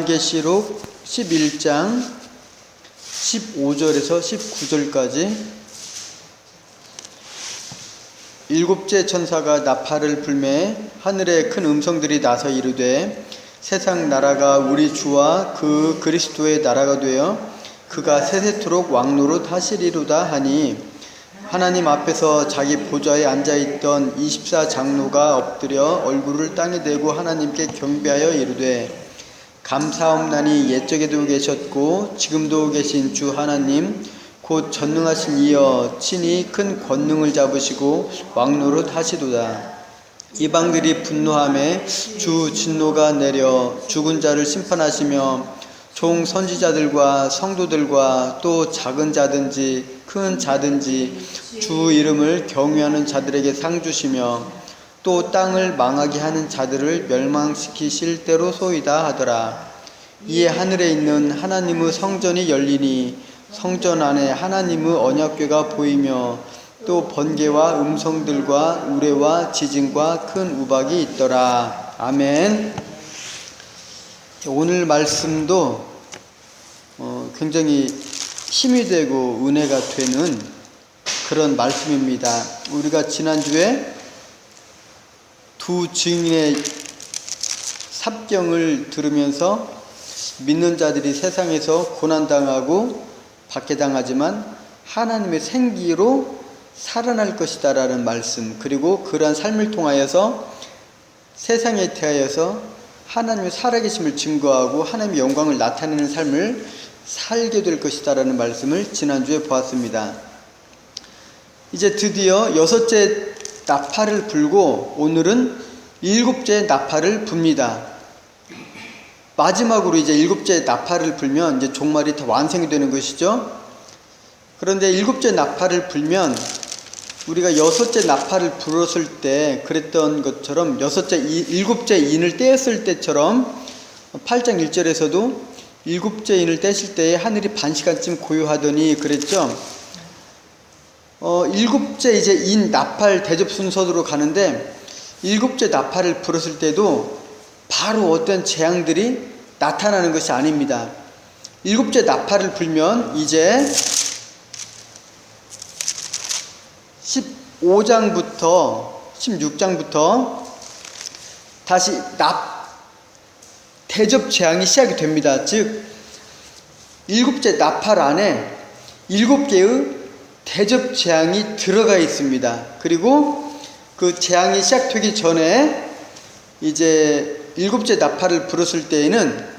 계시록 11장 15절에서 19절까지 일곱째 천사가 나팔을 불매 하늘에 큰 음성들이 나서 이르되 세상 나라가 우리 주와 그 그리스도의 나라가 되어 그가 세세토록 왕노릇 하시리로다 하니 하나님 앞에서 자기 보좌에 앉아있던 24장로가 엎드려 얼굴을 땅에 대고 하나님께 경배하여 이르되 감사옵나니 옛적에도 계셨고 지금도 계신 주 하나님 곧 전능하신 이여 친히 큰 권능을 잡으시고 왕노릇 하시도다. 이방들이 분노하매 주 진노가 내려 죽은 자를 심판하시며 종 선지자들과 성도들과 또 작은 자든지 큰 자든지 주 이름을 경외하는 자들에게 상 주시며 또 땅을 망하게 하는 자들을 멸망시키실 때로소이다 하더라. 이에 하늘에 있는 하나님의 성전이 열리니 성전 안에 하나님의 언약궤가 보이며 또 번개와 음성들과 우레와 지진과 큰 우박이 있더라. 아멘. 오늘 말씀도 굉장히 힘이 되고 은혜가 되는 그런 말씀입니다. 우리가 지난주에 두 증인의 삽경을 들으면서 믿는 자들이 세상에서 고난당하고 박해당하지만 하나님의 생기로 살아날 것이다 라는 말씀, 그리고 그러한 삶을 통하여서 세상에 대하여서 하나님의 살아계심을 증거하고 하나님의 영광을 나타내는 삶을 살게 될 것이다 라는 말씀을 지난주에 보았습니다. 이제 드디어 여섯째 나팔을 불고 오늘은 일곱째 나팔을 붑니다. 마지막으로 이제 일곱째 나팔을 불면 이제 종말이 다 완성이 되는 것이죠. 그런데 일곱째 나팔을 불면 우리가 여섯째 나팔을 불었을 때 그랬던 것처럼 일곱째 인을 떼었을 때처럼 8장 1절에서도 일곱째 인을 떼실 때에 하늘이 반시간쯤 고요하더니 그랬죠. 일곱째 이제 인 나팔 대접 순서로 가는데 일곱째 나팔을 불었을 때도 바로 어떤 재앙들이 나타나는 것이 아닙니다. 일곱째 나팔을 불면 이제 15장부터 16장부터 다시 대접 재앙이 시작이 됩니다. 즉 일곱째 나팔 안에 일곱 개의 대접 재앙이 들어가 있습니다. 그리고 그 재앙이 시작되기 전에 이제 일곱째 나팔을 불었을 때에는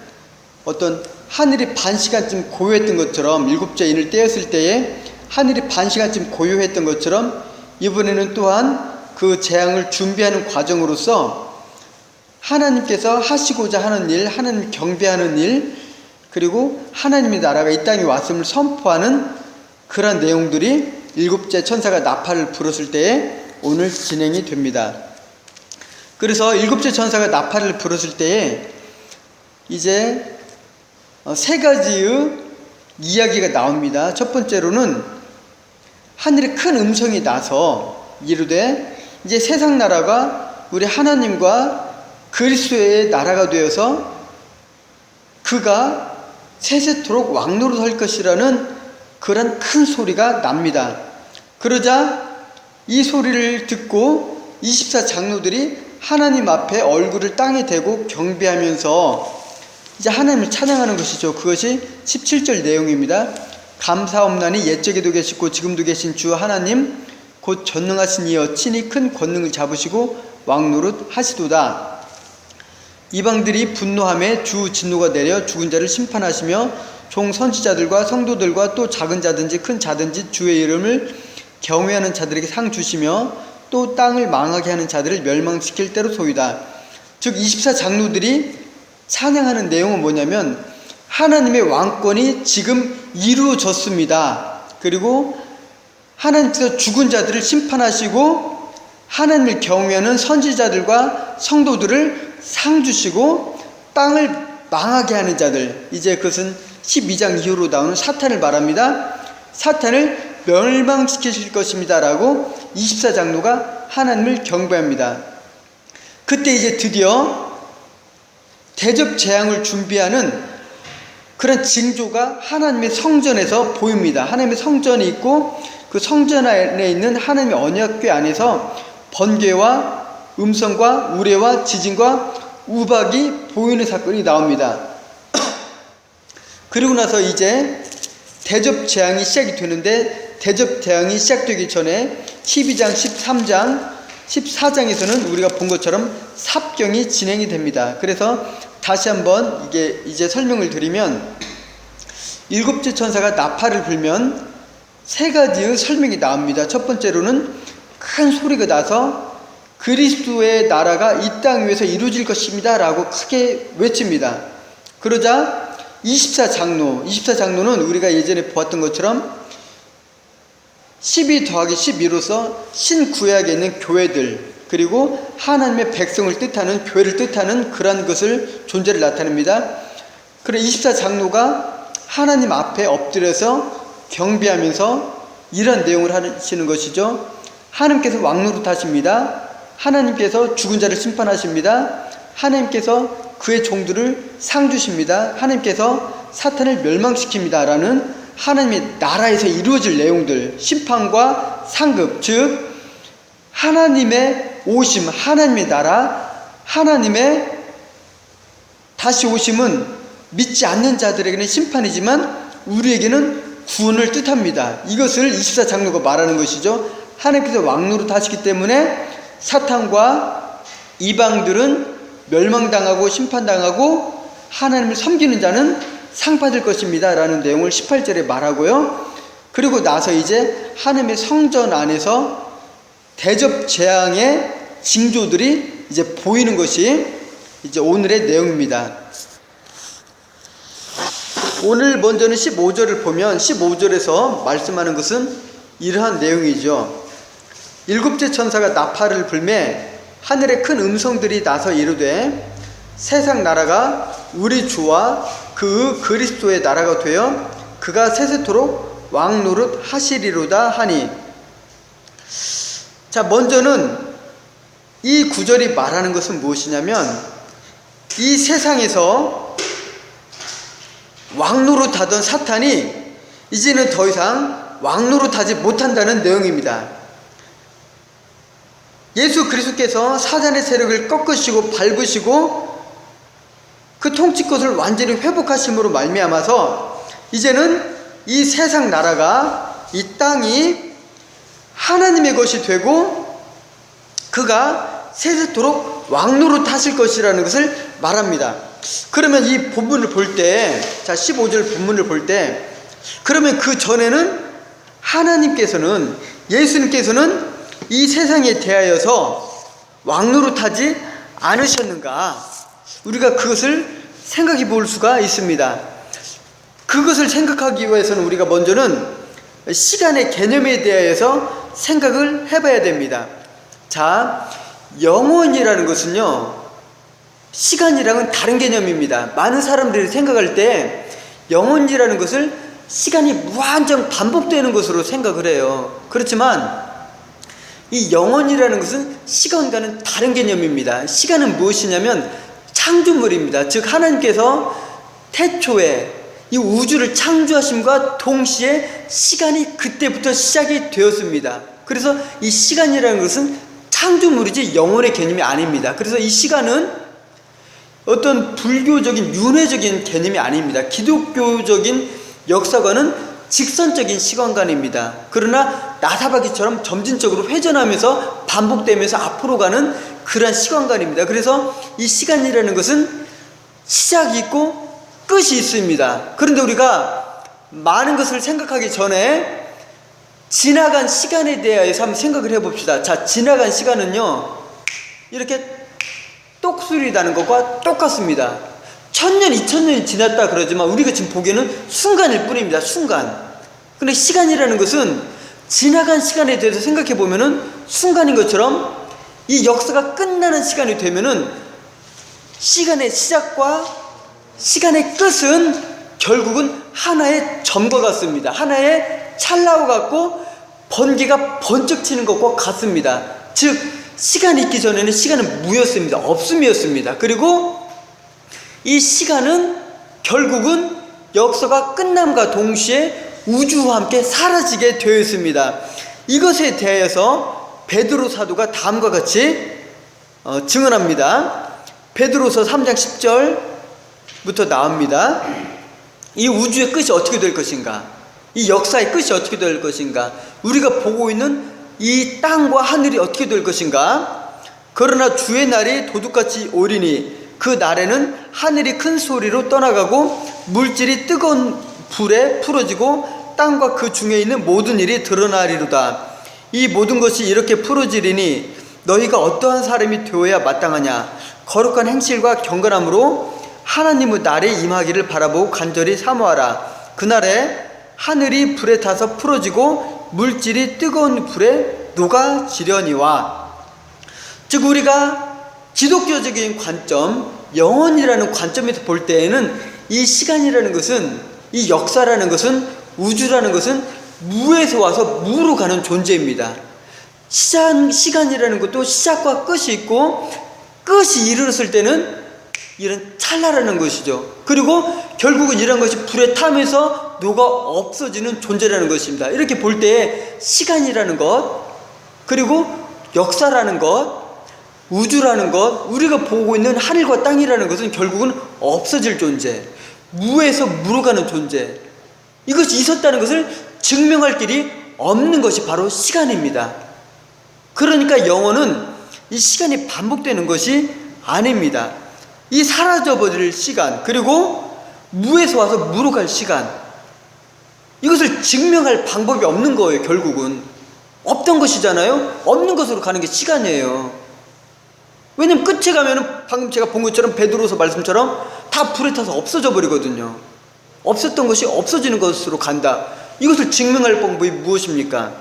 어떤 하늘이 반시간쯤 고요했던 것처럼 일곱째 인을 떼었을 때에 하늘이 반시간쯤 고요했던 것처럼 이번에는 또한 그 재앙을 준비하는 과정으로서 하나님께서 하시고자 하는 일, 하나님 경배하는 일, 그리고 하나님의 나라가 이 땅에 왔음을 선포하는 그런 내용들이 일곱째 천사가 나팔을 불었을 때에 오늘 진행이 됩니다. 그래서 일곱째 천사가 나팔을 불었을 때에 이제 세 가지의 이야기가 나옵니다. 첫 번째로는 하늘에 큰 음성이 나서 이르되 이제 세상 나라가 우리 하나님과 그리스도의 나라가 되어서 그가 세세토록 왕노릇 할 것이라는 그런 큰 소리가 납니다. 그러자 이 소리를 듣고 24장로들이 하나님 앞에 얼굴을 땅에 대고 경배하면서 이제 하나님을 찬양하는 것이죠. 그것이 17절 내용입니다. 감사옵나니 옛적에도 계시고 지금도 계신 주 하나님 곧 전능하신 이여 친히 큰 권능을 잡으시고 왕노릇 하시도다. 이방들이 분노하며 주 진노가 내려 죽은 자를 심판하시며 종 선지자들과 성도들과 또 작은 자든지 큰 자든지 주의 이름을 경외하는 자들에게 상 주시며 또 땅을 망하게 하는 자들을 멸망시킬 때로소이다. 즉 24장로들이 찬양하는 내용은 뭐냐면 하나님의 왕권이 지금 이루어졌습니다. 그리고 하나님께서 죽은 자들을 심판하시고 하나님을 경외하는 선지자들과 성도들을 상 주시고 땅을 망하게 하는 자들, 이제 그것은 12장 이후로 나오는 사탄을 말합니다. 사탄을 멸망시키실 것입니다 라고 24장로가 하나님을 경배합니다. 그때 이제 드디어 대접 재앙을 준비하는 그런 징조가 하나님의 성전에서 보입니다. 하나님의 성전이 있고 그 성전 안에 있는 하나님의 언약궤 안에서 번개와 음성과 우레와 지진과 우박이 보이는 사건이 나옵니다. 그리고 나서 이제 대접 재앙이 시작이 되는데, 대접 재앙이 시작되기 전에 12장, 13장, 14장에서는 우리가 본 것처럼 삽경이 진행이 됩니다. 그래서 다시 한번 이제 설명을 드리면, 일곱째 천사가 나팔을 불면 세 가지의 설명이 나옵니다. 첫 번째로는 큰 소리가 나서 그리스도의 나라가 이 땅 위에서 이루어질 것입니다 라고 크게 외칩니다. 그러자 24장로는 우리가 예전에 보았던 것처럼 12 더하기 12로서 신구약에 있는 교회들, 그리고 하나님의 백성을 뜻하는, 교회를 뜻하는 그러한 것을 존재를 나타냅니다. 그래 24장로가 하나님 앞에 엎드려서 경배하면서 이런 내용을 하시는 것이죠. 하나님께서 왕노릇하십니다. 하나님께서 죽은 자를 심판하십니다. 하나님께서 그의 종들을 상 주십니다. 하나님께서 사탄을 멸망시킵니다 라는 하나님의 나라에서 이루어질 내용들, 심판과 상급, 즉 하나님의 오심, 하나님의 나라, 하나님의 다시 오심은 믿지 않는 자들에게는 심판이지만 우리에게는 구원을 뜻합니다. 이것을 24장로가 말하는 것이죠. 하나님께서 왕노릇 하시기 때문에 사탄과 이방들은 멸망당하고 심판당하고 하나님을 섬기는 자는 상 받을 것입니다 라는 내용을 18절에 말하고요. 그리고 나서 이제 하나님의 성전 안에서 대접 재앙의 징조들이 이제 보이는 것이 이제 오늘의 내용입니다. 오늘 먼저는 15절을 보면 15절에서 말씀하는 것은 이러한 내용이죠. 일곱째 천사가 나팔을 불매 하늘에 큰 음성들이 나서 이르되 세상 나라가 우리 주와 그 그리스도의 나라가 되어 그가 세세토록 왕노릇 하시리로다 하니. 자, 먼저는 이 구절이 말하는 것은 무엇이냐면, 이 세상에서 왕노릇하던 사탄이 이제는 더 이상 왕노릇하지 못한다는 내용입니다. 예수 그리스도께서 사단의 세력을 꺾으시고 밟으시고 그 통치권을 완전히 회복하심으로 말미암아서 이제는 이 세상 나라가, 이 땅이 하나님의 것이 되고 그가 세세토록 왕노릇 하실 것이라는 것을 말합니다. 그러면 이 본문을 볼 때, 자 15절 본문을 볼 때, 그러면 그 전에는 하나님께서는, 예수님께서는 이 세상에 대하여서 왕노릇하지 않으셨는가? 우리가 그것을 생각해 볼 수가 있습니다. 그것을 생각하기 위해서는 우리가 먼저는 시간의 개념에 대하여서 생각을 해봐야 됩니다. 자, 영원이라는 것은요, 시간이랑은 다른 개념입니다. 많은 사람들이 생각할 때 영원이라는 것을 시간이 무한정 반복되는 것으로 생각을 해요. 그렇지만 이 영원이라는 것은 시간과는 다른 개념입니다. 시간은 무엇이냐면 창조물입니다. 즉 하나님께서 태초에 이 우주를 창조하심과 동시에 시간이 그때부터 시작이 되었습니다. 그래서 이 시간이라는 것은 창조물이지 영원의 개념이 아닙니다. 그래서 이 시간은 어떤 불교적인 윤회적인 개념이 아닙니다. 기독교적인 역사관은 직선적인 시간관입니다. 그러나 나사바퀴처럼 점진적으로 회전하면서 반복되면서 앞으로 가는 그러한 시간관입니다. 그래서 이 시간이라는 것은 시작이 있고 끝이 있습니다. 그런데 우리가 많은 것을 생각하기 전에 지나간 시간에 대해서 한번 생각을 해봅시다. 자, 지나간 시간은요, 이렇게 똑소리 나는 것과 똑같습니다. 1000년, 2000년이 지났다 그러지만 우리가 지금 보기에는 순간일 뿐입니다. 순간. 근데 시간이라는 것은 지나간 시간에 대해서 생각해 보면은 순간인 것처럼 이 역사가 끝나는 시간이 되면은 시간의 시작과 시간의 끝은 결국은 하나의 점과 같습니다. 하나의 찰나와 같고 번개가 번쩍 치는 것과 같습니다. 즉 시간이 있기 전에는 시간은 무였습니다. 없음이었습니다. 그리고 이 시간은 결국은 역사가 끝남과 동시에 우주와 함께 사라지게 되어 있습니다. 이것에 대해서 베드로 사도가 다음과 같이 증언합니다. 베드로서 3장 10절부터 나옵니다. 이 우주의 끝이 어떻게 될 것인가? 이 역사의 끝이 어떻게 될 것인가? 우리가 보고 있는 이 땅과 하늘이 어떻게 될 것인가? 그러나 주의 날이 도둑같이 오리니 그 날에는 하늘이 큰 소리로 떠나가고 물질이 뜨거운 불에 풀어지고 땅과 그 중에 있는 모든 일이 드러나리로다. 이 모든 것이 이렇게 풀어지리니 너희가 어떠한 사람이 되어야 마땅하냐? 거룩한 행실과 경건함으로 하나님의 날에 임하기를 바라보고 간절히 사모하라. 그날에 하늘이 불에 타서 풀어지고 물질이 뜨거운 불에 녹아지려니와. 즉 우리가 기독교적인 관점, 영혼이라는 관점에서 볼 때에는 이 시간이라는 것은, 이 역사라는 것은, 우주라는 것은 무에서 와서 무로 가는 존재입니다. 시간이라는 것도 시작과 끝이 있고, 끝이 이르렀을 때는 이런 찰나라는 것이죠. 그리고 결국은 이런 것이 불에 타면서 녹아 없어지는 존재라는 것입니다. 이렇게 볼 때 시간이라는 것, 그리고 역사라는 것, 우주라는 것, 우리가 보고 있는 하늘과 땅이라는 것은 결국은 없어질 존재, 무에서 무로 가는 존재, 이것이 있었다는 것을 증명할 길이 없는 것이 바로 시간입니다. 그러니까 영혼은 이 시간이 반복되는 것이 아닙니다. 이 사라져버릴 시간, 그리고 무에서 와서 무로 갈 시간, 이것을 증명할 방법이 없는 거예요. 결국은 없던 것이잖아요. 없는 것으로 가는 게 시간이에요. 왜냐면 끝에 가면은 방금 제가 본 것처럼 베드로서 말씀처럼 다 불에 타서 없어져 버리거든요. 없었던 것이 없어지는 것으로 간다. 이것을 증명할 방법이 무엇입니까?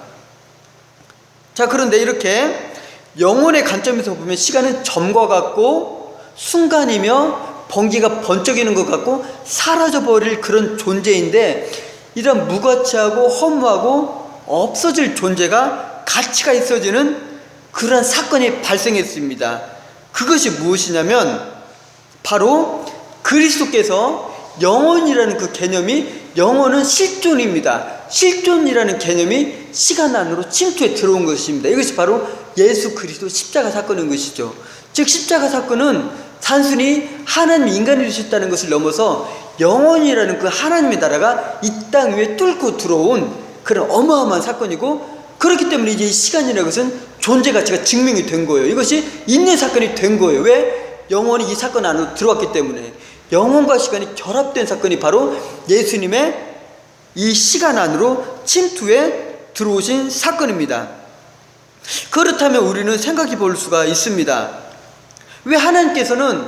자, 그런데 이렇게 영혼의 관점에서 보면 시간은 점과 같고 순간이며 번개가 번쩍이는 것 같고 사라져버릴 그런 존재인데, 이런 무가치하고 허무하고 없어질 존재가 가치가 있어지는 그러한 사건이 발생했습니다. 그것이 무엇이냐면 바로 그리스도께서 영혼이라는 그 개념이, 영혼은 실존입니다. 실존이라는 개념이 시간 안으로 침투해 들어온 것입니다. 이것이 바로 예수 그리스도 십자가 사건인 것이죠. 즉 십자가 사건은 단순히 하나님이 인간이 되셨다는 것을 넘어서 영혼이라는 그 하나님의 나라가 이 땅 위에 뚫고 들어온 그런 어마어마한 사건이고, 그렇기 때문에 이제 이 시간이라는 것은 존재 가치가 증명이 된 거예요. 이것이 있는 사건이 된 거예요. 왜? 영혼이 이 사건 안으로 들어왔기 때문에. 영혼과 시간이 결합된 사건이 바로 예수님의 이 시간 안으로 침투해 들어오신 사건입니다. 그렇다면 우리는 생각해 볼 수가 있습니다. 왜 하나님께서는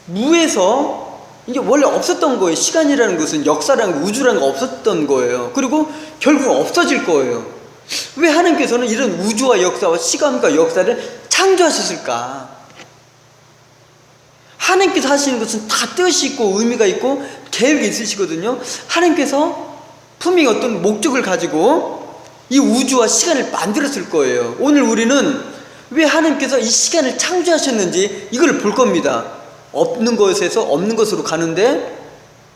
무에서, 이게 원래 없었던 거예요. 시간이라는 것은, 역사라는 거, 우주라는 거 없었던 거예요. 그리고 결국 없어질 거예요. 왜 하나님께서는 이런 우주와 역사와 시간과 역사를 창조하셨을까? 하나님께서 하시는 것은 다 뜻이 있고 의미가 있고 계획이 있으시거든요. 하나님께서 분명히 어떤 목적을 가지고 이 우주와 시간을 만들었을 거예요. 오늘 우리는 왜 하나님께서 이 시간을 창조하셨는지 이걸 볼 겁니다. 없는 것에서 없는 것으로 가는데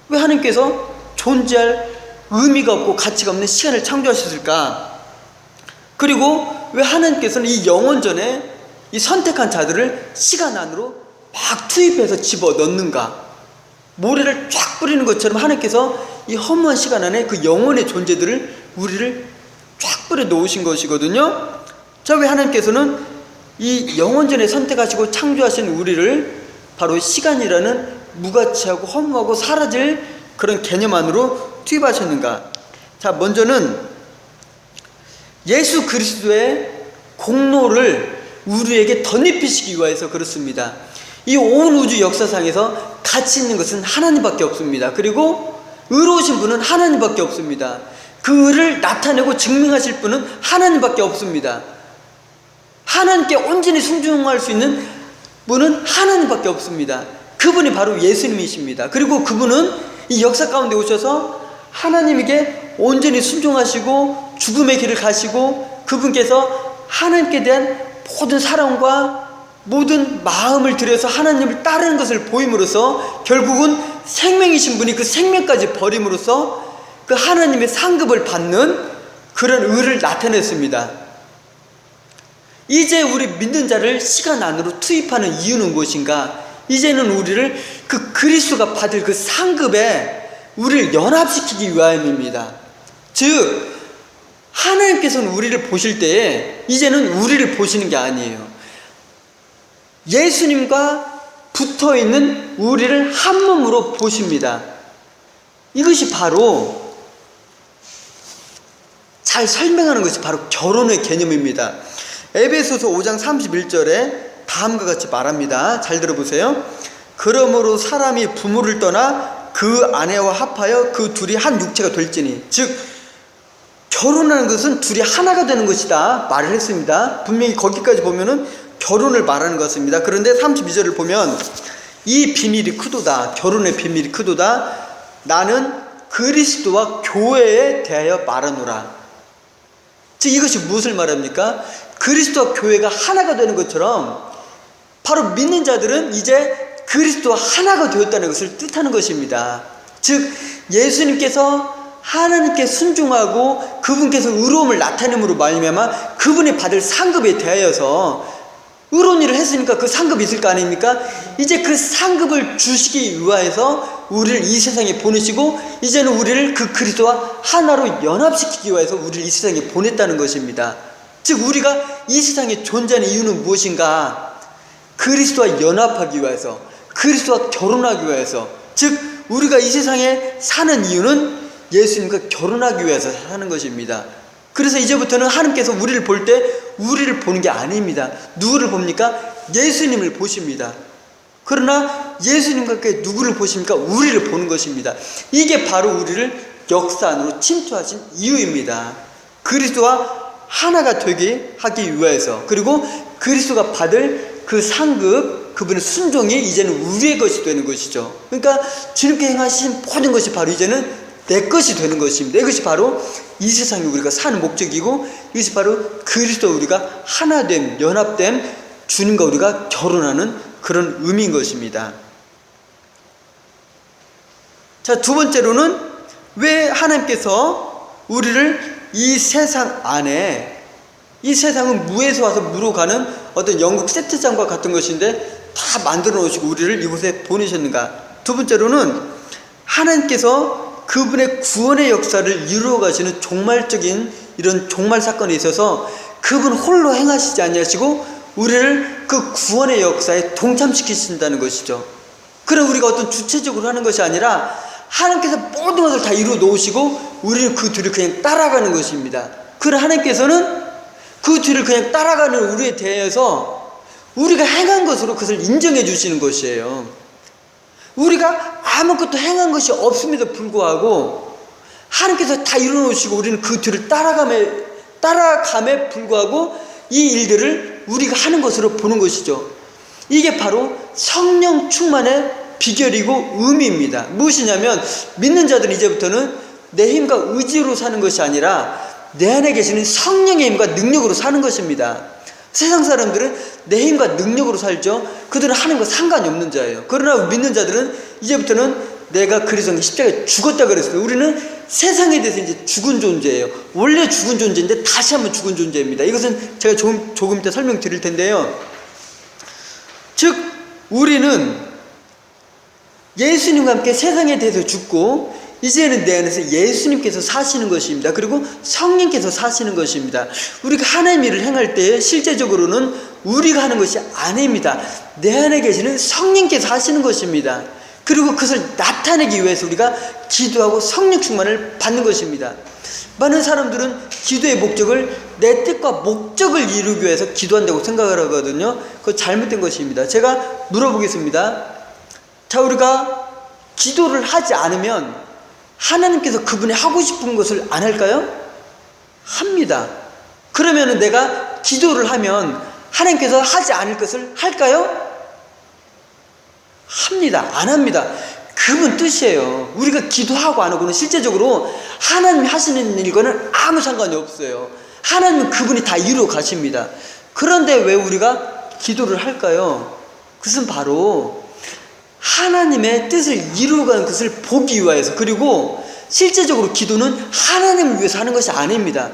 왜 하나님께서 존재할 의미가 없고 가치가 없는 시간을 창조하셨을까? 그리고 왜 하나님께서는 이 영원전에 이 선택한 자들을 시간 안으로 막 투입해서 집어넣는가? 모래를 쫙 뿌리는 것처럼 하나님께서 이 허무한 시간 안에 그 영혼의 존재들을, 우리를 쫙 뿌려 놓으신 것이거든요. 자, 왜 하나님께서는 이 영원전에 선택하시고 창조하신 우리를 바로 시간이라는 무가치하고 허무하고 사라질 그런 개념 안으로 투입하셨는가? 자, 먼저는 예수 그리스도의 공로를 우리에게 덧입히시기 위해서 그렇습니다. 이 온 우주 역사상에서 가치 있는 것은 하나님밖에 없습니다. 그리고 의로우신 분은 하나님밖에 없습니다. 그 의를 나타내고 증명하실 분은 하나님밖에 없습니다. 하나님께 온전히 순종할 수 있는 분은 하나님밖에 없습니다. 그분이 바로 예수님이십니다. 그리고 그분은 이 역사 가운데 오셔서 하나님에게 온전히 순종하시고 죽음의 길을 가시고, 그분께서 하나님께 대한 모든 사랑과 모든 마음을 들여서 하나님을 따르는 것을 보임으로써 결국은 생명이신 분이 그 생명까지 버림으로써 그 하나님의 상급을 받는 그런 의를 나타냈습니다. 이제 우리 믿는 자를 시간 안으로 투입하는 이유는 무엇인가? 이제는 우리를 그 그리스도가 받을 그 상급에 우리를 연합시키기 위함입니다. 즉 하나님께서는 우리를 보실 때에 이제는 우리를 보시는 게 아니에요. 예수님과 붙어있는 우리를 한 몸으로 보십니다. 이것이 바로 잘 설명하는 것이 바로 결혼의 개념입니다. 에베소서 5장 31절에 다음과 같이 말합니다. 잘 들어보세요. 그러므로 사람이 부모를 떠나 그 아내와 합하여 그 둘이 한 육체가 될지니. 즉 결혼하는 것은 둘이 하나가 되는 것이다 말을 했습니다. 분명히 거기까지 보면은 결혼을 말하는 것 같습니다. 그런데 32절을 보면 이 비밀이 크도다. 결혼의 비밀이 크도다. 나는 그리스도와 교회에 대하여 말하노라. 즉 이것이 무엇을 말합니까? 그리스도와 교회가 하나가 되는 것처럼 바로 믿는 자들은 이제 그리스도와 하나가 되었다는 것을 뜻하는 것입니다. 즉 예수님께서 하나님께 순종하고 그분께서 의로움을 나타냄으로 말미암아 그분이 받을 상급에 대하여서 의로운 일을 했으니까 그 상급이 있을 거 아닙니까? 이제 그 상급을 주시기 위하여서 우리를 이 세상에 보내시고 이제는 우리를 그 그리스도와 하나로 연합시키기 위해서 우리를 이 세상에 보냈다는 것입니다. 즉 우리가 이 세상에 존재하는 이유는 무엇인가? 그리스도와 연합하기 위해서, 그리스도와 결혼하기 위해서. 즉 우리가 이 세상에 사는 이유는 예수님과 결혼하기 위해서 사는 것입니다. 그래서 이제부터는 하나님께서 우리를 볼 때 우리를 보는 게 아닙니다. 누구를 봅니까? 예수님을 보십니다. 그러나 예수님과 함께 누구를 보십니까? 우리를 보는 것입니다. 이게 바로 우리를 역사 안으로 침투하신 이유입니다. 그리스도와 하나가 되게 하기 위해서, 그리고 그리스도가 받을 그 상급, 그분의 순종이 이제는 우리의 것이 되는 것이죠. 그러니까 주님께 행하신 모든 것이 바로 이제는 내 것이 되는 것입니다. 이것이 바로 이 세상에 우리가 사는 목적이고 이것이 바로 그리스도와 우리가 하나됨, 연합됨, 주님과 우리가 결혼하는 그런 의미인 것입니다. 자, 두 번째로는 왜 하나님께서 우리를 이 세상 안에, 이 세상은 무에서 와서 무로 가는 어떤 영국 세트장과 같은 것인데 다 만들어 놓으시고 우리를 이곳에 보내셨는가? 두 번째로는 하나님께서 그분의 구원의 역사를 이루어 가시는 종말적인 이런 종말 사건에 있어서 그분 홀로 행하시지 아니하시고 우리를 그 구원의 역사에 동참시키신다는 것이죠. 그럼 우리가 어떤 주체적으로 하는 것이 아니라 하나님께서 모든 것을 다 이루어 놓으시고 우리는 그 뒤를 그냥 따라가는 것입니다. 그러나 하나님께서는 그 뒤를 그냥 따라가는 우리에 대해서 우리가 행한 것으로 그것을 인정해 주시는 것이에요. 우리가 아무것도 행한 것이 없음에도 불구하고 하나님께서 다 이루어놓으시고 우리는 그 뒤를 따라감에 불구하고 이 일들을 우리가 하는 것으로 보는 것이죠. 이게 바로 성령 충만의 비결이고 의미입니다. 무엇이냐면 믿는 자들은 이제부터는 내 힘과 의지로 사는 것이 아니라 내 안에 계시는 성령의 힘과 능력으로 사는 것입니다. 세상 사람들은 내 힘과 능력으로 살죠. 그들은 하나님과 상관이 없는 자예요. 그러나 믿는 자들은 이제부터는 내가 그리스도의 십자가에 죽었다 그랬어요. 우리는 세상에 대해서 이제 죽은 존재예요. 원래 죽은 존재인데 다시 한번 죽은 존재입니다. 이것은 제가 조금 이따 설명드릴 텐데요. 즉 우리는 예수님과 함께 세상에 대해서 죽고 이제는 내 안에서 예수님께서 사시는 것입니다. 그리고 성령께서 사시는 것입니다. 우리가 하나님의 일을 행할 때 실제적으로는 우리가 하는 것이 아닙니다. 내 안에 계시는 성령께서 하시는 것입니다. 그리고 그것을 나타내기 위해서 우리가 기도하고 성령 충만을 받는 것입니다. 많은 사람들은 기도의 목적을 내 뜻과 목적을 이루기 위해서 기도한다고 생각을 하거든요. 그거 잘못된 것입니다. 제가 물어보겠습니다. 자, 우리가 기도를 하지 않으면 하나님께서 그분이 하고 싶은 것을 안 할까요? 합니다. 그러면 내가 기도를 하면 하나님께서 하지 않을 것을 할까요? 합니다. 안 합니다. 그분 뜻이에요. 우리가 기도하고 안 하고는 실제적으로 하나님이 하시는 일과는 아무 상관이 없어요. 하나님은 그분이 다 이루어 가십니다. 그런데 왜 우리가 기도를 할까요? 그것은 바로 하나님의 뜻을 이루어가는 것을 보기 위하여서, 그리고 실제적으로 기도는 하나님을 위해서 하는 것이 아닙니다.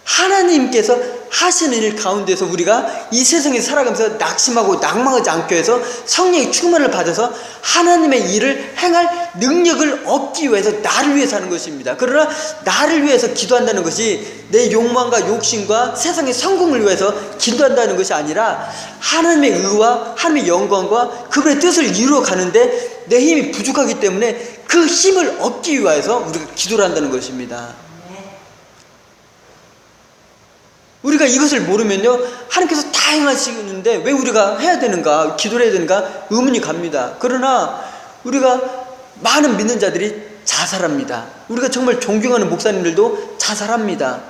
하나님께서 하시는 일 가운데서 우리가 이 세상에 살아가면서 낙심하고 낭망하지 않게 해서 성령의 충만을 받아서 하나님의 일을 행할 능력을 얻기 위해서 나를 위해서 하는 것입니다. 그러나 나를 위해서 기도한다는 것이 내 욕망과 욕심과 세상의 성공을 위해서 기도한다는 것이 아니라 하나님의 의와 하나님의 영광과 그분의 뜻을 이루어 가는데 내 힘이 부족하기 때문에 그 힘을 얻기 위해서 우리가 기도를 한다는 것입니다. 우리가 이것을 모르면요, 하나님께서 다 행하시는데 왜 우리가 해야 되는가, 기도를 해야 되는가 의문이 갑니다. 그러나 우리가 많은 믿는 자들이 자살합니다. 우리가 정말 존경하는 목사님들도 자살합니다.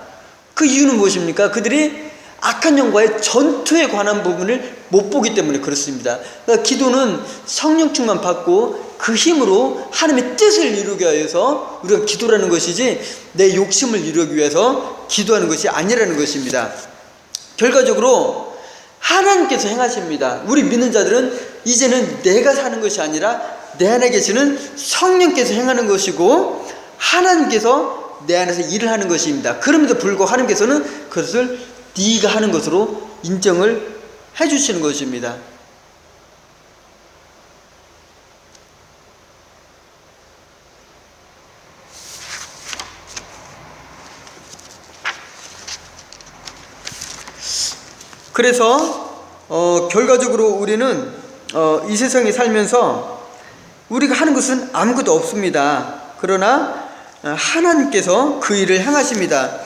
그 이유는 무엇입니까? 그들이 악한 영과의 전투에 관한 부분을 못 보기 때문에 그렇습니다. 그러니까 기도는 성령 충만 받고 그 힘으로 하나님의 뜻을 이루기 위해서 우리가 기도라는 것이지 내 욕심을 이루기 위해서 기도하는 것이 아니라는 것입니다. 결과적으로 하나님께서 행하십니다. 우리 믿는 자들은 이제는 내가 사는 것이 아니라 내 안에 계시는 성령께서 행하는 것이고 하나님께서 내 안에서 일을 하는 것입니다. 그럼에도 불구하고 하나님께서는 그것을 네가 하는 것으로 인정을 해주시는 것입니다. 그래서 결과적으로 우리는 이 세상에 살면서 우리가 하는 것은 아무것도 없습니다. 그러나 하나님께서 그 일을 행하십니다.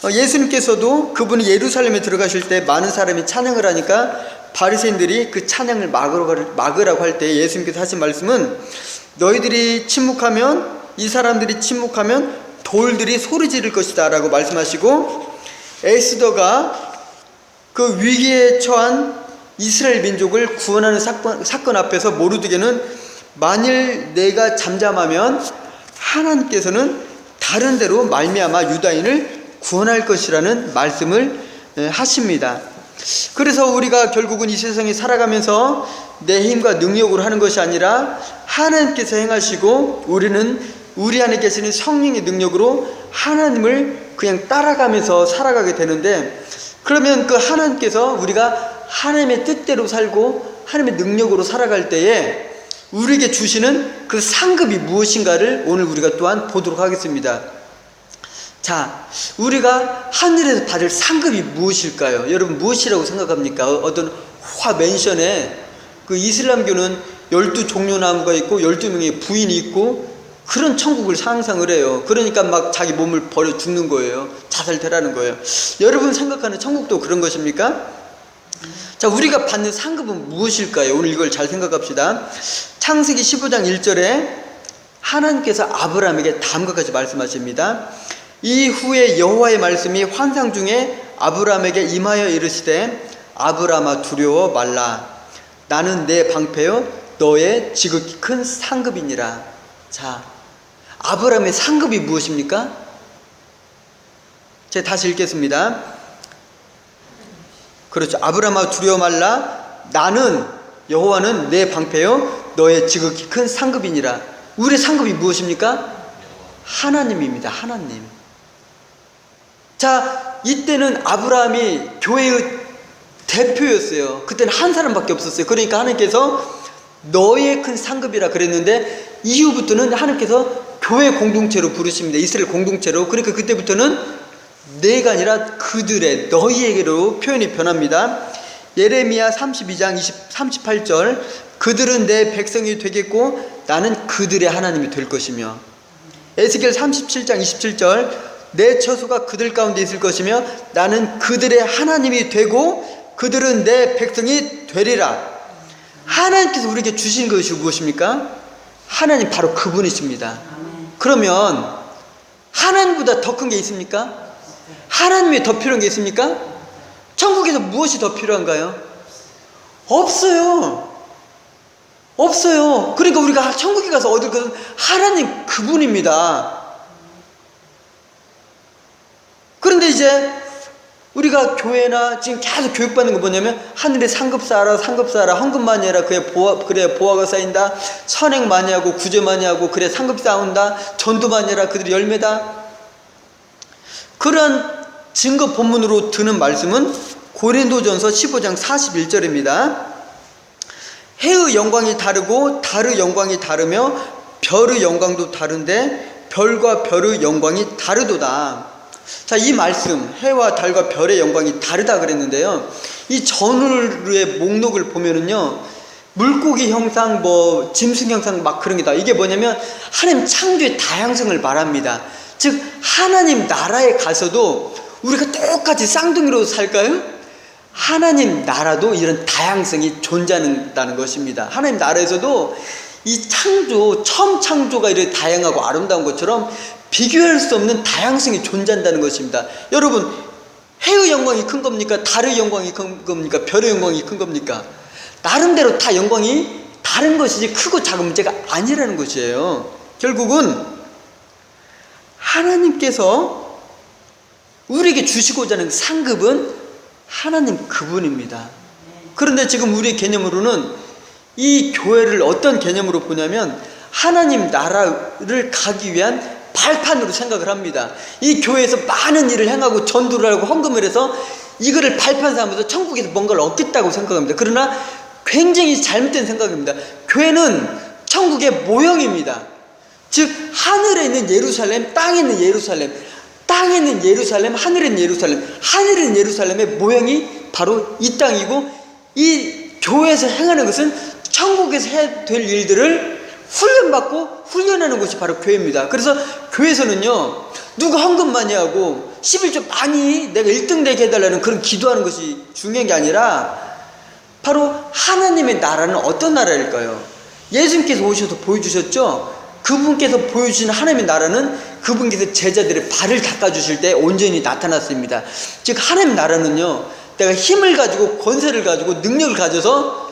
예수님께서도 그분이 예루살렘에 들어가실 때 많은 사람이 찬양을 하니까 바리새인들이 그 찬양을 막으라고 할 때 예수님께서 하신 말씀은 너희들이 침묵하면, 이 사람들이 침묵하면 돌들이 소리 지를 것이다 라고 말씀하시고, 에스더가 그 위기에 처한 이스라엘 민족을 구원하는 사건 앞에서 모르드게는 만일 내가 잠잠하면 하나님께서는 다른 데로 말미암아 유다인을 구원할 것이라는 말씀을 하십니다. 그래서 우리가 결국은 이 세상에 살아가면서 내 힘과 능력으로 하는 것이 아니라 하나님께서 행하시고 우리는 우리 안에 계시는 성령의 능력으로 하나님을 그냥 따라가면서 살아가게 되는데, 그러면 그 하나님께서 우리가 하나님의 뜻대로 살고 하나님의 능력으로 살아갈 때에 우리에게 주시는 그 상급이 무엇인가를 오늘 우리가 또한 보도록 하겠습니다. 자, 우리가 하늘에서 받을 상급이 무엇일까요? 여러분 무엇이라고 생각합니까? 어떤 맨션에 그 이슬람교는 12종려나무가 있고 12명의 부인이 있고 그런 천국을 상상을 해요. 그러니까 막 자기 몸을 버려 죽는 거예요. 자살되라는 거예요. 여러분 생각하는 천국도 그런 것입니까? 자, 우리가 받는 상급은 무엇일까요? 오늘 이걸 잘 생각합시다. 창세기 15장 1절에 하나님께서 아브라함에게 다음과 같이 말씀하십니다. 이후에 여호와의 말씀이 환상 중에 아브라함에게 임하여 이르시되 아브라함아 두려워 말라. 나는 내 방패요 너의 지극히 큰 상급이니라. 자, 아브라함의 상급이 무엇입니까? 제가 다시 읽겠습니다. 그렇죠. 아브라함아 두려워 말라. 나는 여호와는 내 방패요 너의 지극히 큰 상급이니라. 우리의 상급이 무엇입니까? 하나님입니다. 하나님. 자, 이때는 아브라함이 교회의 대표였어요. 그때는 한 사람밖에 없었어요. 그러니까 하나님께서 너의 큰 상급이라 그랬는데 이후부터는 하나님께서 교회 공동체로 부르십니다. 이스라엘 공동체로. 그러니까 그때부터는 내가 아니라 그들의, 너희에게로 표현이 변합니다. 예레미야 32장 38절 그들은 내 백성이 되겠고 나는 그들의 하나님이 될 것이며, 에스겔 37장 27절 내 처소가 그들 가운데 있을 것이며 나는 그들의 하나님이 되고 그들은 내 백성이 되리라. 하나님께서 우리에게 주신 것이 무엇입니까? 하나님 바로 그분이십니다. 그러면 하나님보다 더 큰 게 있습니까? 하나님이 더 필요한 게 있습니까? 천국에서 무엇이 더 필요한가요? 없어요. 없어요. 그러니까 우리가 천국에 가서 얻을 것은 하나님 그분입니다. 그런데 이제 우리가 교회나 지금 계속 교육받는 거 뭐냐면 하늘에 상급 쌓아라, 상급 쌓아라, 헌금 많이 해라, 그래야 보화가 쌓인다, 선행 많이 하고 구제 많이 하고 그래 상급 쌓은다, 전도 많이 해라, 그들이 열매다. 그런 증거 본문으로 드는 말씀은 고린도전서 15장 41절입니다. 해의 영광이 다르고 달의 영광이 다르며 별의 영광도 다른데 별과 별의 영광이 다르도다. 자, 이 말씀 해와 달과 별의 영광이 다르다 그랬는데요, 이 전후의 목록을 보면은요 물고기 형상, 뭐 짐승 형상 막 그런 게 다, 이게 뭐냐면 하나님 창조의 다양성을 말합니다. 즉 하나님 나라에 가서도 우리가 똑같이 쌍둥이로 살까요? 하나님 나라도 이런 다양성이 존재한다는 것입니다. 하나님 나라에서도 이 창조, 처음 창조가 이렇게 다양하고 아름다운 것처럼 비교할 수 없는 다양성이 존재한다는 것입니다. 여러분, 해의 영광이 큰 겁니까? 달의 영광이 큰 겁니까? 별의 영광이 큰 겁니까? 나름대로 다 영광이 다른 것이지 크고 작은 문제가 아니라는 것이에요. 결국은 하나님께서 우리에게 주시고자 하는 상급은 하나님 그분입니다. 그런데 지금 우리의 개념으로는 이 교회를 어떤 개념으로 보냐면 하나님 나라를 가기 위한 발판으로 생각을 합니다. 이 교회에서 많은 일을 행하고 전도를 하고 헌금을 해서 이거를 발판 삼아서 천국에서 뭔가를 얻겠다고 생각합니다. 그러나 굉장히 잘못된 생각입니다. 교회는 천국의 모형입니다. 즉 하늘에 있는 예루살렘, 땅에 있는 예루살렘, 땅에 있는 예루살렘, 하늘에 있는 예루살렘, 하늘에 있는 예루살렘의 모형이 바로 이 땅이고, 이 교회에서 행하는 것은 천국에서 해야 될 일들을 훈련받고 훈련하는 것이 바로 교회입니다. 그래서 교회에서는요 누가 헌금 많이 하고 11조 많이 내가 1등 되게 해달라는 그런 기도하는 것이 중요한 게 아니라 바로 하나님의 나라는 어떤 나라일까요? 예수님께서 오셔서 보여주셨죠. 그분께서 보여주신 하나님의 나라는 그분께서 제자들의 발을 닦아주실 때 온전히 나타났습니다. 즉 하나님의 나라는요 내가 힘을 가지고 권세를 가지고 능력을 가져서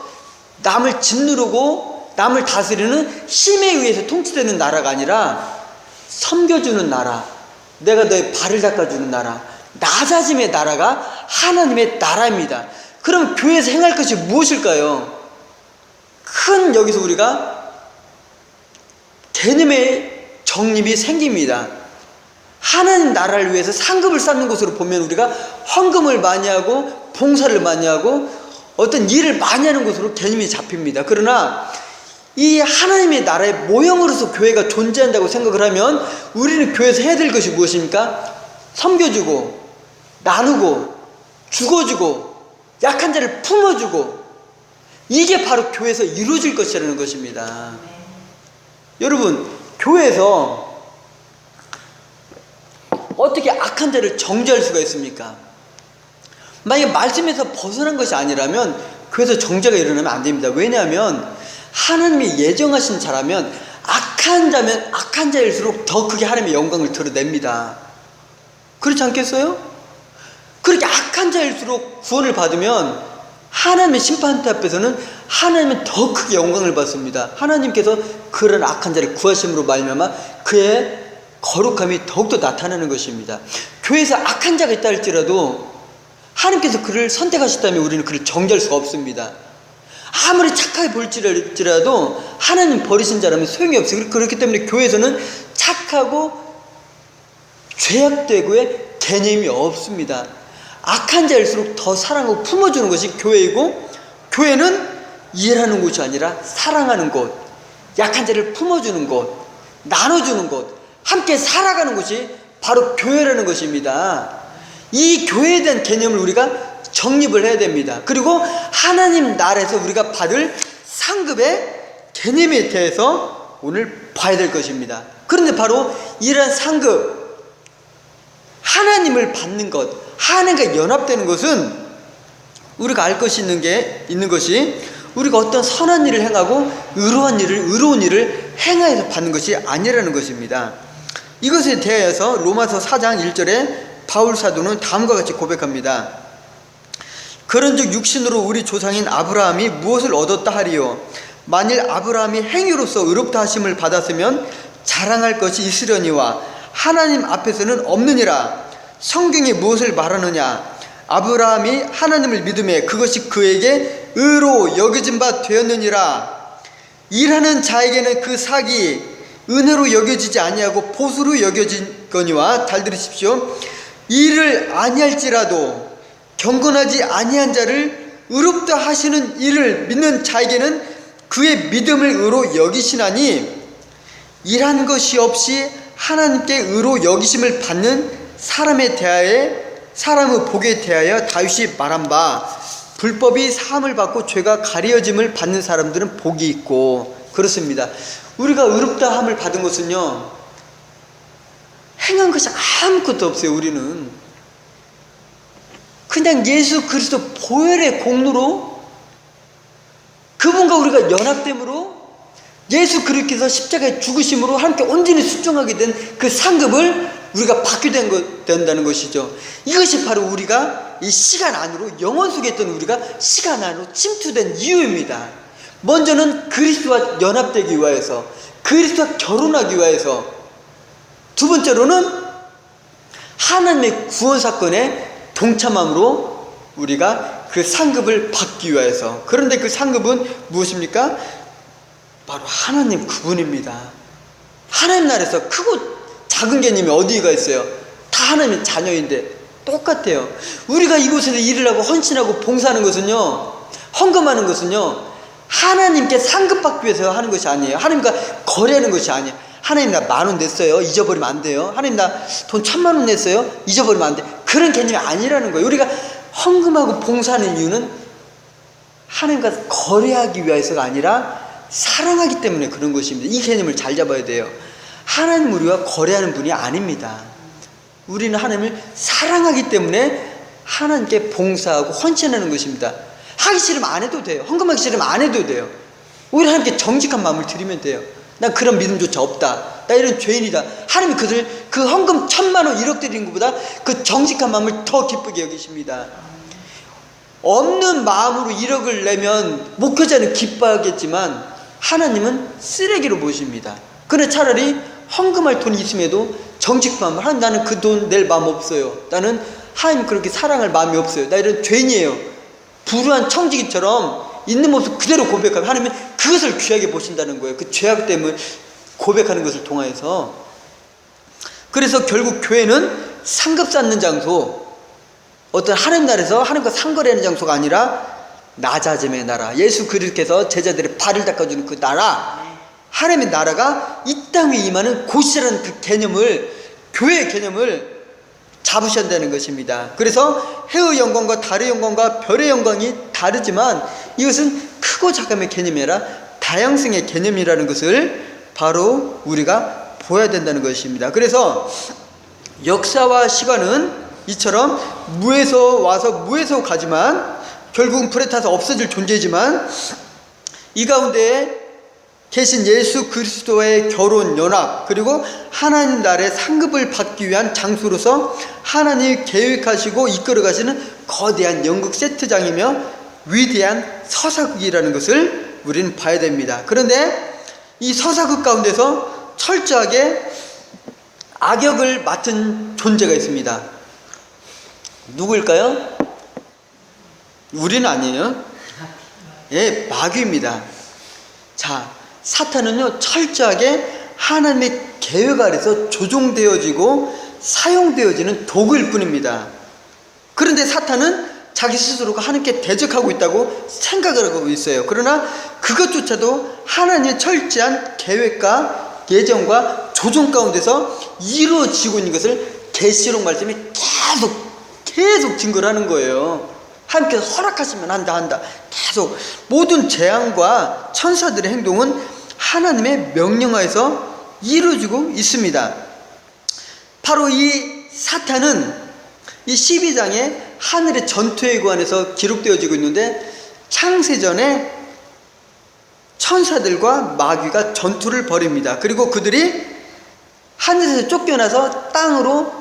남을 짓누르고 남을 다스리는 힘에 의해서 통치되는 나라가 아니라 섬겨주는 나라, 내가 너의 발을 닦아주는 나라, 나사짐의 나라가 하나님의 나라입니다. 그럼 교회에서 행할 것이 무엇일까요? 큰 여기서 우리가 개념의 정립이 생깁니다. 하나님 나라를 위해서 상급을 쌓는 것으로 보면 우리가 헌금을 많이 하고 봉사를 많이 하고 어떤 일을 많이 하는 것으로 개념이 잡힙니다. 그러나 이 하나님의 나라의 모형으로서 교회가 존재한다고 생각을 하면 우리는 교회에서 해야 될 것이 무엇입니까? 섬겨주고 나누고 죽어주고 약한 자를 품어주고, 이게 바로 교회에서 이루어질 것이라는 것입니다. 여러분, 교회에서 어떻게 악한 자를 정죄할 수가 있습니까? 만약에 말씀에서 벗어난 것이 아니라면 교회에서 정죄가 일어나면 안 됩니다. 왜냐하면 하나님이 예정하신 자라면 악한 자면 악한 자일수록 더 크게 하나님의 영광을 드러냅니다. 그렇지 않겠어요? 그렇게 악한 자일수록 구원을 받으면 하나님의 심판대 앞에서는 하나님은 더 크게 영광을 받습니다. 하나님께서 그런 악한 자를 구하심으로 말미암아 그의 거룩함이 더욱더 나타나는 것입니다. 교회에서 악한 자가 있다 할지라도 하나님께서 그를 선택하셨다면 우리는 그를 정죄할 수가 없습니다. 아무리 착하게 볼지라도 하나님 버리신 자라면 소용이 없어요. 그렇기 때문에 교회에서는 착하고 죄악되고의 개념이 없습니다. 악한 자일수록 더 사랑하고 품어주는 것이 교회이고, 교회는 일하는 곳이 아니라 사랑하는 곳, 약한 자를 품어주는 곳, 나눠주는 곳, 함께 살아가는 곳이 바로 교회라는 것입니다. 이 교회에 대한 개념을 우리가 정립을 해야 됩니다. 그리고 하나님 나라에서 우리가 받을 상급의 개념에 대해서 오늘 봐야 될 것입니다. 그런데 바로 이러한 상급, 하나님을 받는 것, 하나님과 연합되는 것은 우리가 알 것이 있는 것이 우리가 어떤 선한 일을 행하고 의로운 일을 행하여서 받는 것이 아니라는 것입니다. 이것에 대하여서 로마서 4장 1절에 바울 사도는 다음과 같이 고백합니다. 그런즉 육신으로 우리 조상인 아브라함이 무엇을 얻었다 하리요? 만일 아브라함이 행위로서 의롭다 하심을 받았으면 자랑할 것이 있으려니와 하나님 앞에서는 없느니라. 성경이 무엇을 말하느냐? 아브라함이 하나님을 믿음에 그것이 그에게 의로 여겨진 바 되었느니라. 일하는 자에게는 그 삭이 은혜로 여겨지지 아니하고 보수로 여겨지거니와. 잘 들으십시오. 일을 아니할지라도 경건하지 아니한 자를 의롭다 하시는 이를 믿는 자에게는 그의 믿음을 의로 여기시나니, 일한 것이 없이 하나님께 의로 여기심을 받는 사람에 대하여, 사람의 복에 대하여 다윗이 말한 바, 불법이 사함을 받고 죄가 가려짐을 받는 사람들은 복이 있고. 그렇습니다. 우리가 의롭다 함을 받은 것은요, 행한 것이 아무것도 없어요. 우리는 그냥 예수 그리스도 보혈의 공로로, 그분과 우리가 연합됨으로, 예수 그리스도께서 십자가에 죽으심으로 함께 온전히 순종하게 된 그 상급을 우리가 받게 된다는 것이죠. 이것이 바로 우리가 이 시간 안으로, 영원 속에 있던 우리가 시간 안으로 침투된 이유입니다. 먼저는 그리스도와 연합되기 위하여서, 그리스도와 결혼하기 위하여서, 두 번째로는 하나님의 구원 사건에 동참함으로 우리가 그 상급을 받기 위하여서. 그런데 그 상급은 무엇입니까? 바로 하나님 그분입니다. 하나님 나라에서 크고 작은 개념이 어디가 있어요? 다 하나님의 자녀인데 똑같아요. 우리가 이곳에서 일을 하고 헌신하고 봉사하는 것은요, 헌금하는 것은요, 하나님께 상급받기 위해서 하는 것이 아니에요. 하나님과 거래하는 것이 아니에요. 하나님 나 10,000원 냈어요. 잊어버리면 안 돼요. 하나님 나 돈 1,000,000원 냈어요. 잊어버리면 안 돼. 그런 개념이 아니라는 거예요. 우리가 헌금하고 봉사하는 이유는 하나님과 거래하기 위해서가 아니라 사랑하기 때문에 그런 것입니다. 이 개념을 잘 잡아야 돼요. 하나님 우리와 거래하는 분이 아닙니다. 우리는 하나님을 사랑하기 때문에 하나님께 봉사하고 헌신하는 것입니다. 하기 싫으면 안 해도 돼요. 헌금하기 싫으면 안 해도 돼요. 오히려 하나님께 정직한 마음을 드리면 돼요. 난 그런 믿음조차 없다. 나 이런 죄인이다. 하나님이 그들 그 헌금 1,000,000원 1억 드리는 것보다 그 정직한 마음을 더 기쁘게 여기십니다. 없는 마음으로 1억을 내면 목회자는 기뻐하겠지만 하나님은 쓰레기로 보십니다. 그런데 차라리 헌금할 돈이 있음에도 정직한 마음을, 하나님 나는 그 돈 낼 마음 없어요. 나는 하나님 그렇게 사랑할 마음이 없어요. 나 이런 죄인이에요. 불우한 청지기처럼 있는 모습 그대로 고백하면 하나님은 그것을 귀하게 보신다는 거예요. 그 죄악됨을 고백하는 것을 통하여서. 그래서 결국 교회는 상급 쌓는 장소, 어떤 하나님 나라에서 하나님과 상거래하는 장소가 아니라 낮아짐의 나라, 예수 그리스도께서 제자들의 발을 닦아주는 그 나라, 하나님의 나라가 이 땅에 임하는 곳이라는 그 개념을, 교회의 개념을 잡으셔야 한다는 것입니다. 그래서 해의 영광과 달의 영광과 별의 영광이 다르지만 이것은 크고 작음의 개념이 아니라 다양성의 개념이라는 것을 바로 우리가 보아야 된다는 것입니다. 그래서 역사와 시간은 이처럼 무에서 와서 무에서 가지만 결국은 불에 타서 없어질 존재이지만, 이 가운데 계신 예수 그리스도의 결혼 연합, 그리고 하나님 나라의 상급을 받기 위한 장소로서 하나님이 계획하시고 이끌어 가시는 거대한 연극 세트장이며 위대한 서사극이라는 것을 우리는 봐야 됩니다. 그런데 이 서사극 가운데서 철저하게 악역을 맡은 존재가 있습니다. 누구일까요? 우리는 아니에요. 예, 마귀입니다. 자, 사탄은요 철저하게 하나님의 계획 아래서 조종되어지고 사용되어지는 도구일 뿐입니다. 그런데 사탄은 자기 스스로가 하나님께 대적하고 있다고 생각을 하고 있어요. 그러나 그것조차도 하나님의 철저한 계획과 예정과 조종 가운데서 이루어지고 있는 것을 계시록 말씀이 계속 증거를 하는 거예요. 하나님께서 허락하시면 한다. 계속 모든 재앙과 천사들의 행동은 하나님의 명령하에서 이루어지고 있습니다. 바로 이 사탄은 이 12장에 하늘의 전투에 관해서 기록되어지고 있는데, 창세전에 천사들과 마귀가 전투를 벌입니다. 그리고 그들이 하늘에서 쫓겨나서 땅으로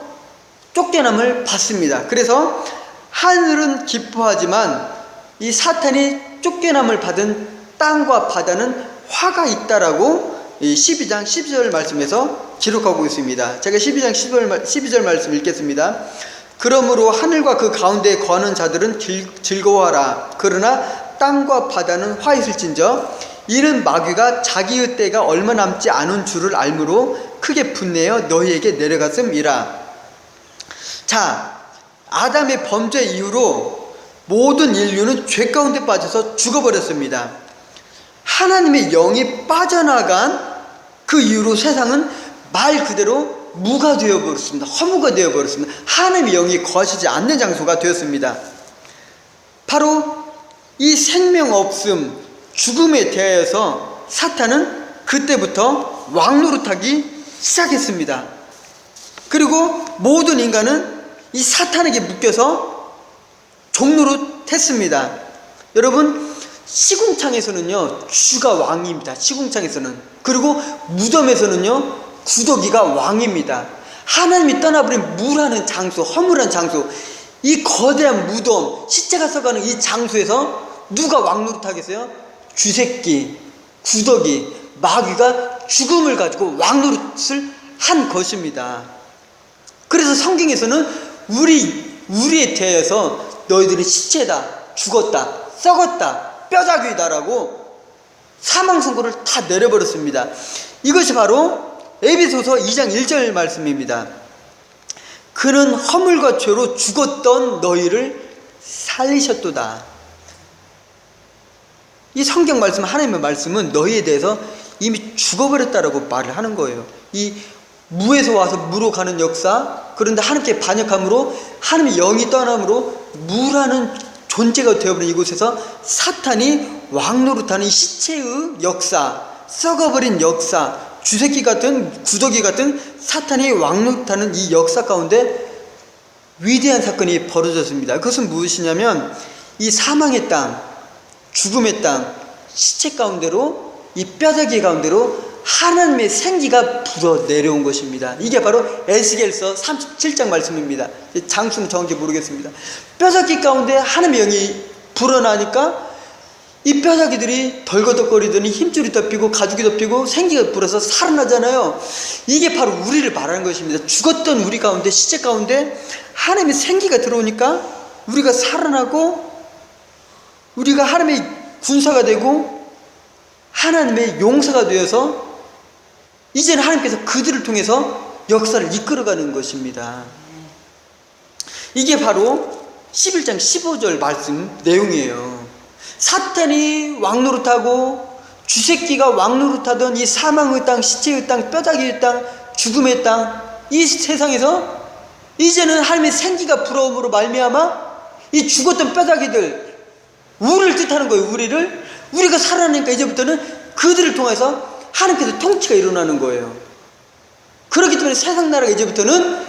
쫓겨남을 받습니다. 그래서 하늘은 기뻐하지만 이 사탄이 쫓겨남을 받은 땅과 바다는 화가 있다라고 이 12장 12절 말씀에서 기록하고 있습니다. 제가 12장 12절 말씀 읽겠습니다. 그러므로 하늘과 그 가운데에 거하는 자들은 즐거워하라. 그러나 땅과 바다는 화 있을진저 이는 마귀가 자기의 때가 얼마 남지 않은 줄을 알므로 크게 분내어 너희에게 내려갔음이라. 자, 아담의 범죄 이후로 모든 인류는 죄 가운데 빠져서 죽어버렸습니다. 하나님의 영이 빠져나간 그 이후로 세상은 말 그대로 무가 되어버렸습니다. 허무가 되어버렸습니다. 하나님의 영이 거하시지 않는 장소가 되었습니다. 바로 이 생명 없음, 죽음에 대하여서 사탄은 그때부터 왕노릇하기 시작했습니다. 그리고 모든 인간은 이 사탄에게 묶여서 종노릇했습니다. 여러분, 시궁창에서는요 주가 왕입니다. 시궁창에서는. 그리고 무덤에서는요 구더기가 왕입니다. 하나님이 떠나버린 무라는 장소, 허물한 장소, 이 거대한 무덤, 시체가 써가는 이 장소에서 누가 왕노릇하겠어요? 쥐새끼, 구더기, 마귀가 죽음을 가지고 왕노릇을 한 것입니다. 그래서 성경에서는 우리에 대해서 너희들은 시체다, 죽었다, 썩었다, 뼈다귀다라고 사망 선고를 다 내려버렸습니다. 이것이 바로 에베소서 2장 1절 말씀입니다. 그는 허물과 죄로 죽었던 너희를 살리셨도다. 이 성경 말씀, 하나님의 말씀은 너희에 대해서 이미 죽어버렸다라고 말을 하는 거예요. 이 무에서 와서 무로 가는 역사, 그런데 하나님께 반역함으로 하나님의 영이 떠남으로 무라는 존재가 되어버린 이곳에서 사탄이 왕노릇하는 시체의 역사, 썩어버린 역사, 쥐새끼 같은, 구더기 같은 사탄이 왕노릇하는 이 역사 가운데 위대한 사건이 벌어졌습니다. 그것은 무엇이냐면 이 사망의 땅, 죽음의 땅, 시체 가운데로, 이 뼈다귀 가운데로 하나님의 생기가 불어 내려온 것입니다. 이게 바로 에스겔서 37장 말씀입니다. 장수는 정확히 모르겠습니다. 뼈다귀 가운데 하나님의 영이 불어나니까 이 뼈다귀들이 덜거덕거리더니 힘줄이 덮이고 가죽이 덮이고 생기가 불어서 살아나잖아요. 이게 바로 우리를 말하는 것입니다. 죽었던 우리 가운데, 시체 가운데 하나님의 생기가 들어오니까 우리가 살아나고 우리가 하나님의 군사가 되고 하나님의 용사가 되어서 이제는 하나님께서 그들을 통해서 역사를 이끌어가는 것입니다. 이게 바로 11장 15절 말씀 내용이에요. 사탄이 왕노릇하고 쥐새끼가 왕노릇하던 이 사망의 땅, 시체의 땅, 뼈다귀의 땅, 죽음의 땅, 이 세상에서 이제는 하나님의 생기가 불어옴으로 말미암아 이 죽었던 뼈다귀들, 우리를 뜻하는 거예요. 우리가 살아나니까 이제부터는 그들을 통해서 하나님께서 통치가 일어나는 거예요. 그렇기 때문에 세상 나라가 이제부터는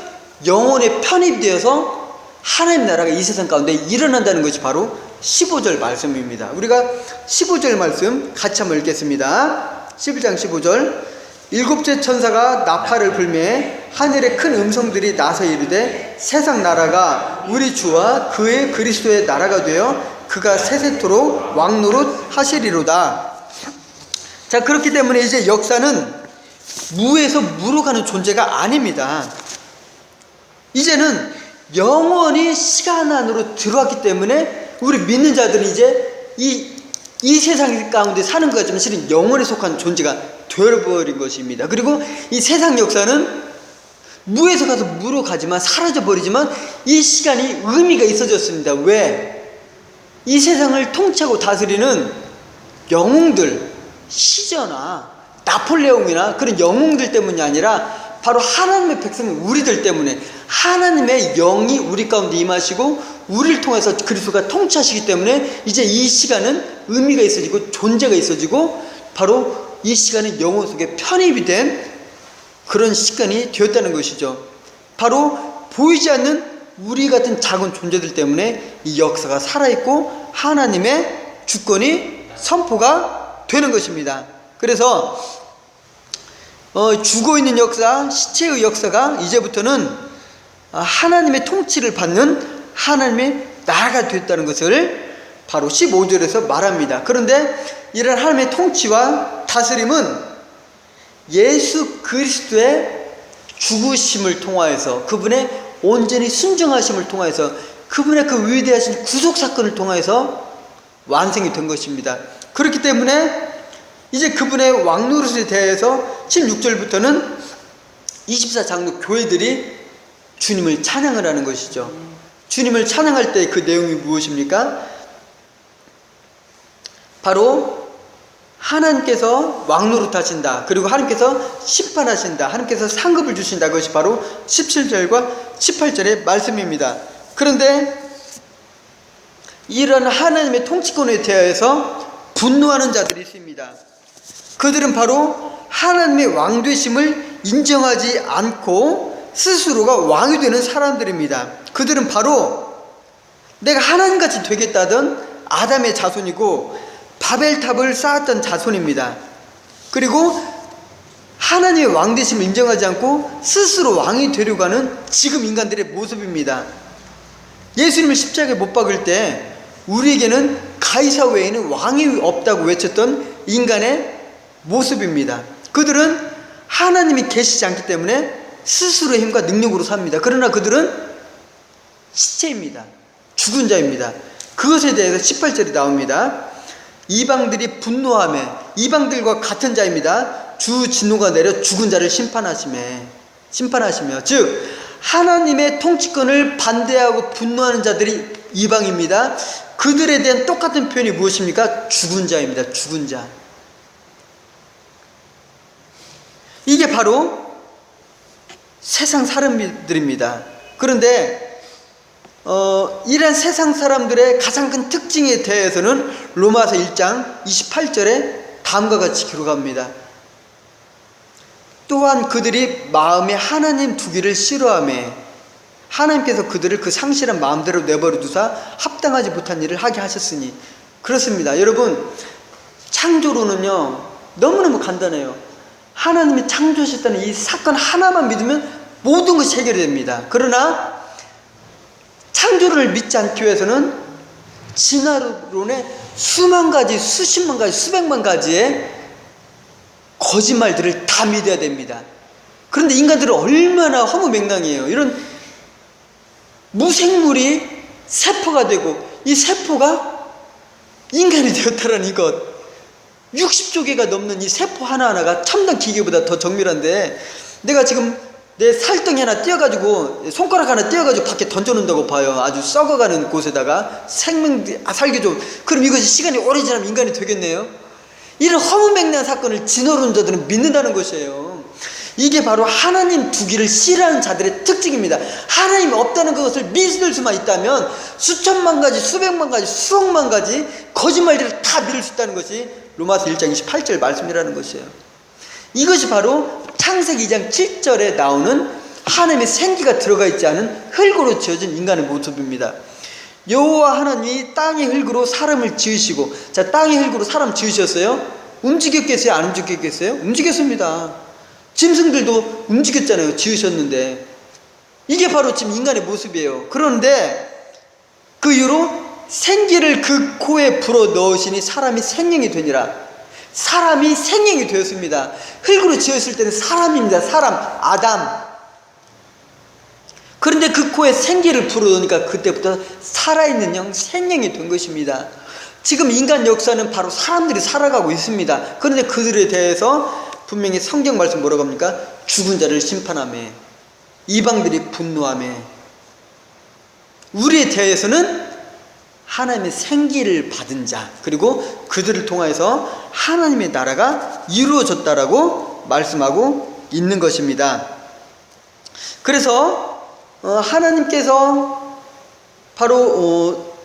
영혼의 편입되어서 하나님 나라가 이 세상 가운데 일어난다는 것이 바로 15절 말씀입니다. 우리가 15절 말씀 같이 한번 읽겠습니다. 11장 15절. 일곱째 천사가 나팔을 불매 하늘의 큰 음성들이 나서 이르되 세상 나라가 우리 주와 그의 그리스도의 나라가 되어 그가 세세토록 왕노릇 하시리로다. 자, 그렇기 때문에 이제 역사는 무에서 무로 가는 존재가 아닙니다. 이제는 영원히 시간 안으로 들어왔기 때문에 우리 믿는 자들은 이제 이 세상 가운데 사는 것 같지만 실은 영원에 속한 존재가 되어버린 것입니다. 그리고 이 세상 역사는 무에서 가서 무로 가지만 사라져버리지만 이 시간이 의미가 있어졌습니다. 왜? 이 세상을 통치하고 다스리는 영웅들, 시저나 나폴레옹이나 그런 영웅들 때문이 아니라 바로 하나님의 백성 우리들 때문에 하나님의 영이 우리 가운데 임하시고 우리를 통해서 그리스도가 통치하시기 때문에 이제 이 시간은 의미가 있어지고 존재가 있어지고 바로 이 시간은 영혼 속에 편입이 된 그런 시간이 되었다는 것이죠. 바로 보이지 않는 우리 같은 작은 존재들 때문에 이 역사가 살아있고 하나님의 주권이 선포가 되는 것입니다. 그래서 죽어있는 역사, 시체의 역사가 이제부터는 하나님의 통치를 받는 하나님의 나라가 됐다는 것을 바로 15절에서 말합니다. 그런데 이런 하나님의 통치와 다스림은 예수 그리스도의 죽으심을 통하여서 그분의 온전히 순종하심을 통해서 그분의 그 위대하신 구속사건을 통해서 완성이 된 것입니다. 그렇기 때문에 이제 그분의 왕노릇에 대해서 16절부터는 24장로 교회들이 주님을 찬양을 하는 것이죠. 주님을 찬양할 때 그 내용이 무엇입니까? 바로 하나님께서 왕노릇 하신다. 그리고 하나님께서 심판하신다. 하나님께서 상급을 주신다. 그것이 바로 17절과 18절의 말씀입니다. 그런데 이런 하나님의 통치권에 대해서 분노하는 자들이 있습니다. 그들은 바로 하나님의 왕되심을 인정하지 않고 스스로가 왕이 되는 사람들입니다. 그들은 바로 내가 하나님같이 되겠다던 아담의 자손이고 바벨탑을 쌓았던 자손입니다. 그리고 하나님의 왕되심을 인정하지 않고 스스로 왕이 되려고 하는 지금 인간들의 모습입니다. 예수님을 십자가에 못 박을 때 우리에게는 가이사 외에는 왕이 없다고 외쳤던 인간의 모습입니다. 그들은 하나님이 계시지 않기 때문에 스스로의 힘과 능력으로 삽니다. 그러나 그들은 시체입니다. 죽은 자입니다. 그것에 대해서 18절이 나옵니다. 이방들이 분노하며 이방들과 같은 자입니다. 주 진노가 내려 죽은 자를 심판하시며 즉 하나님의 통치권을 반대하고 분노하는 자들이 이방입니다. 그들에 대한 똑같은 표현이 무엇입니까? 죽은 자입니다. 죽은 자. 이게 바로 세상 사람들입니다. 그런데 이런 세상 사람들의 가장 큰 특징에 대해서는 로마서 1장 28절에 다음과 같이 기록합니다. 또한 그들이 마음에 하나님 두기를 싫어하며 하나님께서 그들을 그 상실한 마음대로 내버려 두사 합당하지 못한 일을 하게 하셨으니. 그렇습니다. 여러분, 창조로는요 너무너무 간단해요. 하나님이 창조하셨다는 이 사건 하나만 믿으면 모든 것이 해결이 됩니다. 그러나 창조를 믿지 않기 위해서는 진화론의 수만 가지, 수십만 가지, 수백만 가지의 거짓말들을 다 믿어야 됩니다. 그런데 인간들은 얼마나 허무맹랑해요. 이런 무생물이 세포가 되고 이 세포가 인간이 되었다라는 것, 60조 개가 넘는 이 세포 하나하나가 첨단 기계보다 더 정밀한데 내가 지금 내 살덩이 하나 떼어가지고 손가락 하나 떼어가지고 밖에 던져놓는다고 봐요. 아주 썩어가는 곳에다가 생명 살기 좀. 그럼 이것이 시간이 오래 지나면 인간이 되겠네요. 이런 허무맹랑한 사건을 진화론자들은 믿는다는 것이에요. 이게 바로 하나님 두기를 싫어하는 자들의 특징입니다. 하나님이 없다는 그것을 믿을 수만 있다면 수천만 가지, 수백만 가지, 수억만 가지 거짓말들을 다 믿을 수 있다는 것이 로마서 1장 28절 말씀이라는 것이에요. 이것이 바로 창세기 2장 7절에 나오는 하나님의 생기가 들어가 있지 않은 흙으로 지어진 인간의 모습입니다. 여호와 하나님이 땅의 흙으로 사람을 지으시고, 자, 땅의 흙으로 사람 지으셨어요? 움직였겠어요? 안 움직였겠어요? 움직였습니다. 짐승들도 움직였잖아요. 지으셨는데. 이게 바로 지금 인간의 모습이에요. 그런데 그 이후로 생기를 그 코에 불어 넣으시니 사람이 생명이 되니라. 사람이 생명이 되었습니다. 흙으로 지었을 때는 사람입니다. 사람, 아담. 그런데 그 코에 생기를 불어넣으니까 그때부터 살아있는 영, 생명이 된 것입니다. 지금 인간 역사는 바로 사람들이 살아가고 있습니다. 그런데 그들에 대해서 분명히 성경 말씀 뭐라고 합니까? 죽은 자를 심판하며 이방들이 분노하며. 우리에 대해서는 하나님의 생기를 받은 자, 그리고 그들을 통해서 하나님의 나라가 이루어졌다라고 말씀하고 있는 것입니다. 그래서 하나님께서 바로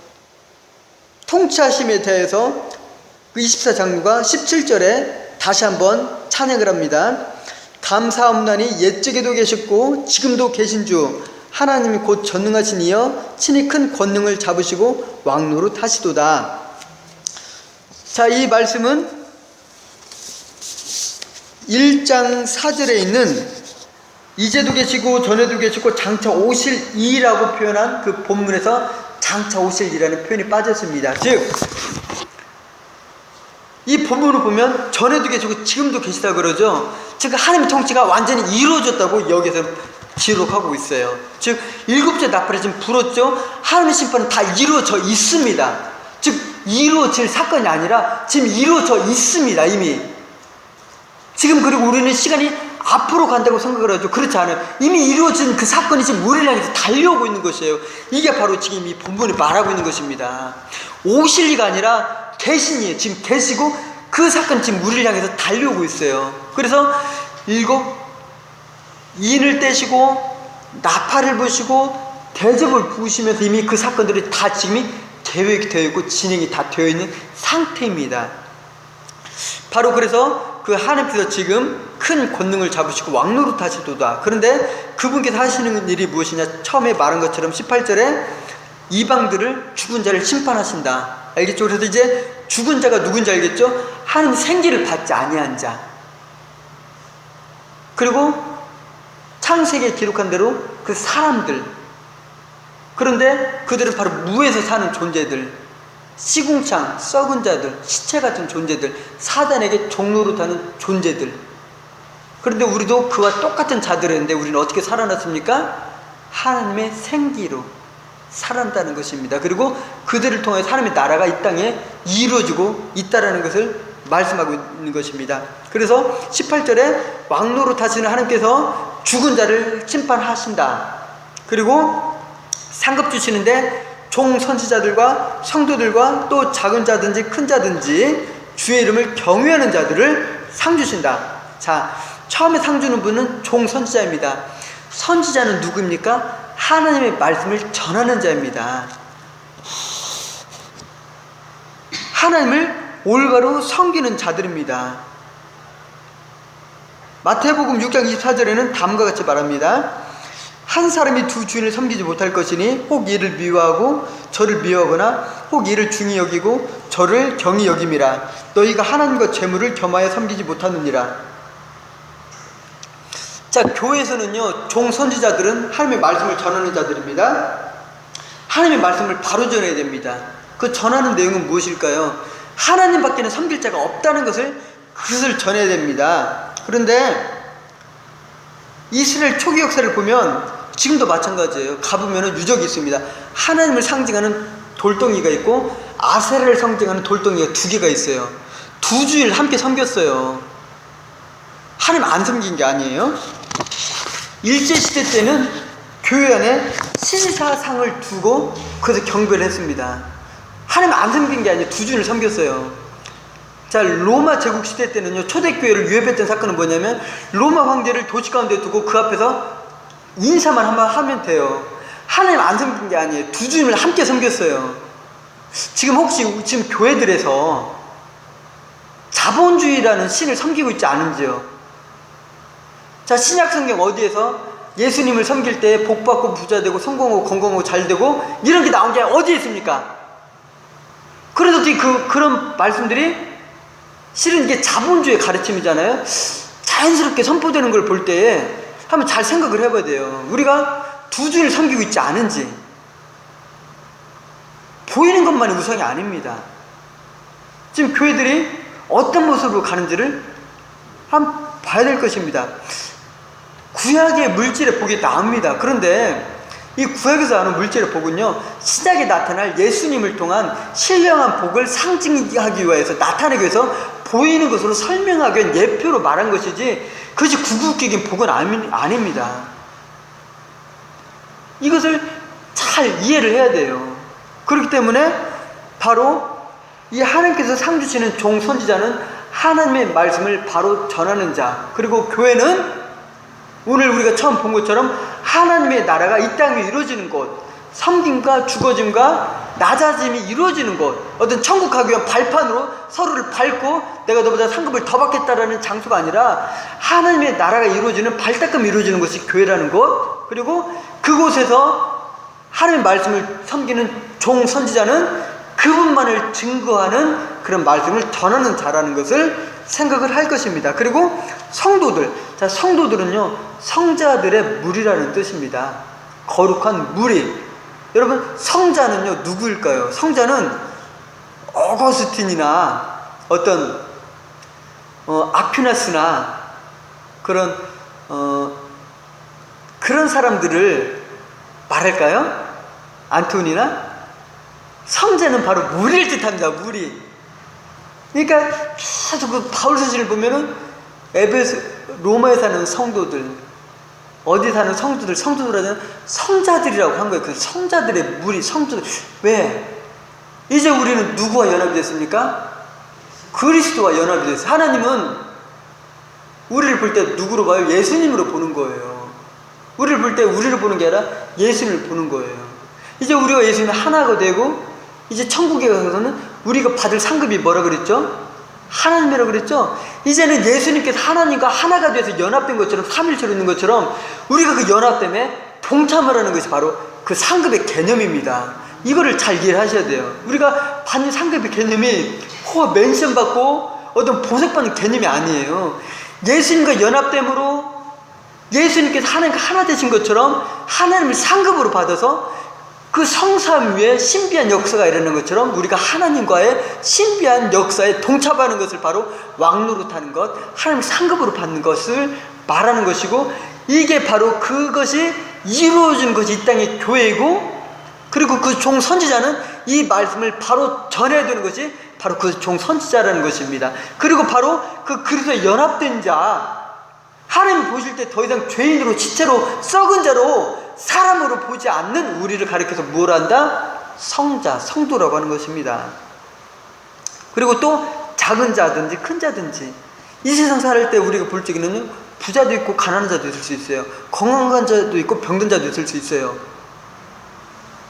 통치하심에 대해서 그 24장로가 17절에 다시 한번 찬양을 합니다. 감사옵나니 옛적에도 계셨고 지금도 계신 주 하나님이 곧 전능하신 이여 친히 큰 권능을 잡으시고 왕노릇 하시도다. 자, 이 말씀은 1장 4절에 있는 이제도 계시고 전에도 계시고 장차 오실 이라고 표현한 그 본문에서 장차 오실 이라는 표현이 빠졌습니다. 즉, 이 본문을 보면 전에도 계시고 지금도 계시다 그러죠. 즉 하나님의 통치가 완전히 이루어졌다고 여기서 기록하고 있어요. 즉 일곱째 나팔이 지금 불었죠. 하나님의 심판은 다 이루어져 있습니다. 즉 이루어질 사건이 아니라 지금 이루어져 있습니다. 이미 지금. 그리고 우리는 시간이 앞으로 간다고 생각을 하죠. 그렇지 않아요. 이미 이루어진 그 사건이 지금 우리를 향해서 달려오고 있는 것이에요. 이게 바로 지금 이 본문이 말하고 있는 것입니다. 오실 리가 아니라 계신이에요. 지금 계시고 그 사건이 지금 우리를 향해서 달려오고 있어요. 그래서 일곱 인을 떼시고 나팔을 부시고 대접을 부으시면서 이미 그 사건들이 다 지금이 계획이 되어 있고 진행이 다 되어 있는 상태입니다. 바로 그래서 그 하나님께서 지금 큰 권능을 잡으시고 왕노릇 하시도다. 그런데 그분께서 하시는 일이 무엇이냐? 처음에 말한 것처럼 18절에 이방들을 죽은 자를 심판하신다. 알겠죠? 그래서 이제 죽은 자가 누군지 알겠죠? 하나님 생기를 받지 아니한 자. 그리고 창세기에 기록한 대로 그 사람들. 그런데 그들은 바로 무에서 사는 존재들, 시궁창, 썩은 자들, 시체 같은 존재들, 사단에게 종노릇하는 존재들. 그런데 우리도 그와 똑같은 자들인데 우리는 어떻게 살아났습니까? 하나님의 생기로 살아난다는 것입니다. 그리고 그들을 통해 하나님의 나라가 이 땅에 이루어지고 있다라는 것을 말씀하고 있는 것입니다. 그래서 18절에 왕노릇 하시는 하나님께서 죽은 자를 심판하신다. 그리고 상급 주시는데 종 선지자들과 성도들과 또 작은 자든지 큰 자든지 주의 이름을 경외하는 자들을 상 주신다. 자, 처음에 상 주는 분은 종 선지자입니다. 선지자는 누구입니까? 하나님의 말씀을 전하는 자입니다. 하나님을 올바로 섬기는 자들입니다. 마태복음 6장 24절에는 다음과 같이 말합니다. 한 사람이 두 주인을 섬기지 못할 것이니 혹 이를 미워하고 저를 미워하거나 혹 이를 중히 여기고 저를 경히 여김이라. 너희가 하나님과 재물을 겸하여 섬기지 못하느니라. 자, 교회에서는요, 종 선지자들은 하나님의 말씀을 전하는 자들입니다. 하나님의 말씀을 바로 전해야 됩니다. 그 전하는 내용은 무엇일까요? 하나님밖에는 섬길 자가 없다는 것을 그것을 전해야 됩니다. 그런데 이스라엘 초기 역사를 보면 지금도 마찬가지예요. 가보면 유적이 있습니다. 하나님을 상징하는 돌덩이가 있고 아세라를 상징하는 돌덩이가 두 개가 있어요. 두 주일 함께 섬겼어요. 하나님 안 섬긴 게 아니에요. 일제시대 때는 교회 안에 신사상을 두고 그래서 경배를 했습니다. 하나님 안 섬긴 게 아니에요. 두 주일 섬겼어요. 자, 로마 제국 시대 때는요, 초대교회를 유협했던 사건은 뭐냐면 로마 황제를 도시 가운데 두고 그 앞에서 인사만 한번 하면 돼요. 하나님 안 섬긴 게 아니에요. 두 주님을 함께 섬겼어요. 지금 혹시 지금 교회들에서 자본주의라는 신을 섬기고 있지 않은지요? 자, 신약성경 어디에서 예수님을 섬길 때 복받고 부자되고 성공하고 건강하고 잘되고 이런 게 나온 게 어디에 있습니까? 그래서 그런 말씀들이 실은 이게 자본주의 가르침이잖아요. 자연스럽게 선포되는 걸 볼 때 한번 잘 생각을 해봐야 돼요. 우리가 두 주를 섬기고 있지 않은지. 보이는 것만이 우상이 아닙니다. 지금 교회들이 어떤 모습으로 가는지를 한번 봐야 될 것입니다. 구약의 물질의 복이 나옵니다. 그런데 이 구약에서 하는 물질의 복은요, 신약에 나타날 예수님을 통한 신령한 복을 상징하기 위해서, 나타내기 위해서 보이는 것으로 설명하기 위한 예표로 말한 것이지 그것이 궁극적인 복은 아닙니다. 이것을 잘 이해를 해야 돼요. 그렇기 때문에 바로 이 하나님께서 상 주시는 종 선지자는 하나님의 말씀을 바로 전하는 자, 그리고 교회는 오늘 우리가 처음 본 것처럼 하나님의 나라가 이 땅에 이루어지는 곳, 섬김과 죽어짐과 낮아짐이 이루어지는 곳, 어떤 천국 가기 위한 발판으로 서로를 밟고 내가 너보다 상급을 더 받겠다라는 장소가 아니라 하나님의 나라가 이루어지는, 발닦음 이루어지는 것이 교회라는 곳, 그리고 그곳에서 하나님의 말씀을 섬기는 종 선지자는 그분만을 증거하는 그런 말씀을 전하는 자라는 것을 생각을 할 것입니다. 그리고 성도들, 자, 성도들은요, 성자들의 무리라는 뜻입니다. 거룩한 무리. 여러분, 성자는요 누구일까요? 성자는 어거스틴이나 어떤 아퀴나스나 그런 그런 사람들을 말할까요? 안토니나? 성자는 바로 무리를 뜻합니다. 무리. 그러니까 계속 그 바울 서신을 보면은 로마에 사는 성도들, 어디 사는 성도들은 성자들이라고 한 거예요. 그 성자들의 무리, 성도들. 왜? 이제 우리는 누구와 연합이 됐습니까? 그리스도와 연합이 됐어요. 하나님은 우리를 볼 때 누구로 봐요? 예수님으로 보는 거예요. 우리를 볼 때 우리를 보는 게 아니라 예수님을 보는 거예요. 이제 우리가 예수님이 하나가 되고, 이제 천국에 가서는 우리가 받을 상급이 뭐라 그랬죠? 하나님이라고 그랬죠? 이제는 예수님께서 하나님과 하나가 돼서 연합된 것처럼, 삼일체로 있는 것처럼 우리가 그 연합됨에 동참을 하는 것이 바로 그 상급의 개념입니다. 이거를 잘 이해를 하셔야 돼요. 우리가 받는 상급의 개념이 맨션 받고 어떤 보석받는 개념이 아니에요. 예수님과 연합됨으로 예수님께서 하나님과 하나 되신 것처럼 하나님을 상급으로 받아서 그 성삼 위에 신비한 역사가 일어나는 것처럼 우리가 하나님과의 신비한 역사에 동참하는 것을 바로 왕노릇하는 것, 하나님을 상급으로 받는 것을 말하는 것이고, 이게 바로 그것이 이루어진 것이 이 땅의 교회이고, 그리고 그 종 선지자는 이 말씀을 바로 전해야 되는 것이 바로 그 종 선지자라는 것입니다. 그리고 바로 그 그리스도에 연합된 자, 하나님 보실 때 더 이상 죄인으로, 지체로, 썩은 자로, 사람으로 보지 않는 우리를 가리켜서 뭘 한다? 성자, 성도라고 하는 것입니다. 그리고 또 작은 자든지 큰 자든지, 이 세상 살 때 우리가 볼 적에는 부자도 있고 가난한 자도 있을 수 있어요. 건강한 자도 있고 병든 자도 있을 수 있어요.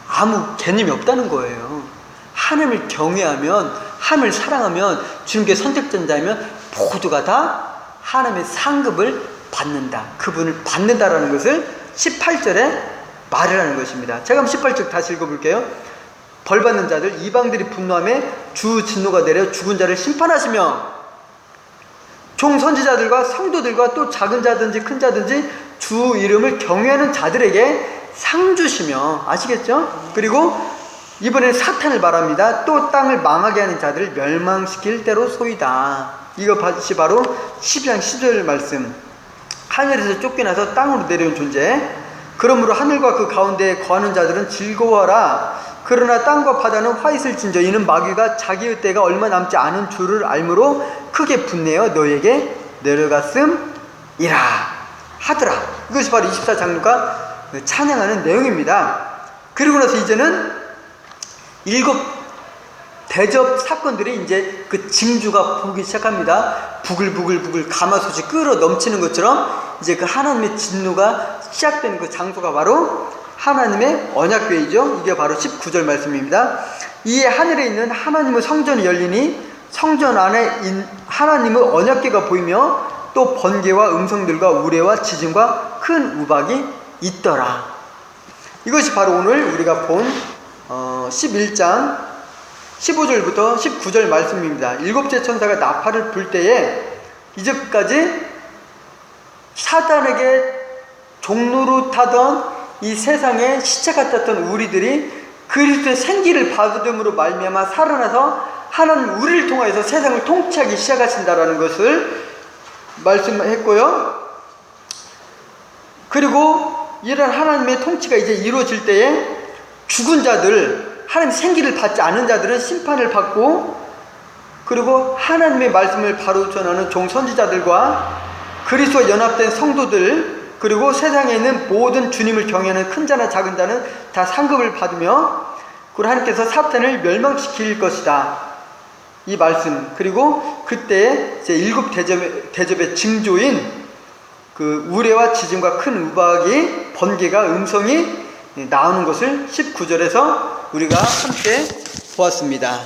아무 개념이 없다는 거예요. 하나님을 경외하면, 하나님을 사랑하면, 주님께 선택된 자면 모두가 다 하나님의 상급을 받는다, 그분을 받는다라는 것을 18절에 말을 하는 것입니다. 제가 한번 18절 다시 읽어볼게요. 벌받는 자들, 이방들이 분노하며 주 진노가 내려 죽은 자를 심판하시며, 종 선지자들과 성도들과 또 작은 자든지 큰 자든지 주 이름을 경외하는 자들에게 상 주시며, 아시겠죠? 그리고 이번에는 사탄을 말합니다. 또 땅을 망하게 하는 자들을 멸망시킬 때로 소이다. 이것이 바로 12장 10절 말씀. 하늘에서 쫓겨나서 땅으로 내려온 존재. 그러므로 하늘과 그 가운데에 거하는 자들은 즐거워하라. 그러나 땅과 바다는 화잇을 진저. 이는 마귀가 자기의 때가 얼마 남지 않은 줄을 알므로 크게 분내어 너에게 내려갔음이라 하더라. 이것이 바로 24장로가 찬양하는 내용입니다. 그리고 나서 이제는 7 대접 사건들이 이제 그 징조가 보기 시작합니다. 부글부글 가마솥이 끓어 넘치는 것처럼 이제 그 하나님의 진노가 시작되는 그 장소가 바로 하나님의 언약궤이죠. 이게 바로 19절 말씀입니다. 이에 하늘에 있는 하나님의 성전이 열리니 성전 안에 하나님의 언약궤가 보이며 또 번개와 음성들과 우레와 지진과 큰 우박이 있더라. 이것이 바로 오늘 우리가 본 11장 15절부터 19절 말씀입니다. 7째 천사가 나팔을 불 때에 이제까지 사단에게 종로로 타던 이 세상에 시체 같았던 우리들이 그리스도의 생기를 받음으로 말미암아 살아나서 하나님 우리를 통하여서 세상을 통치하기 시작하신다라는 것을 말씀했고요. 그리고 이런 하나님의 통치가 이제 이루어질 때에 죽은 자들, 하나님 생기를 받지 않은 자들은 심판을 받고, 그리고 하나님의 말씀을 바로 전하는 종 선지자들과 그리스도와 연합된 성도들, 그리고 세상에 있는 모든 주님을 경외하는 큰 자나 작은 자는 다 상급을 받으며, 그리고 하나님께서 사탄을 멸망시킬 것이다, 이 말씀. 그리고 그때 이제 7 대접의 징조인 그 우레와 지진과 큰 우박이, 번개가, 음성이 나오는 것을 19절에서 우리가 함께 보았습니다.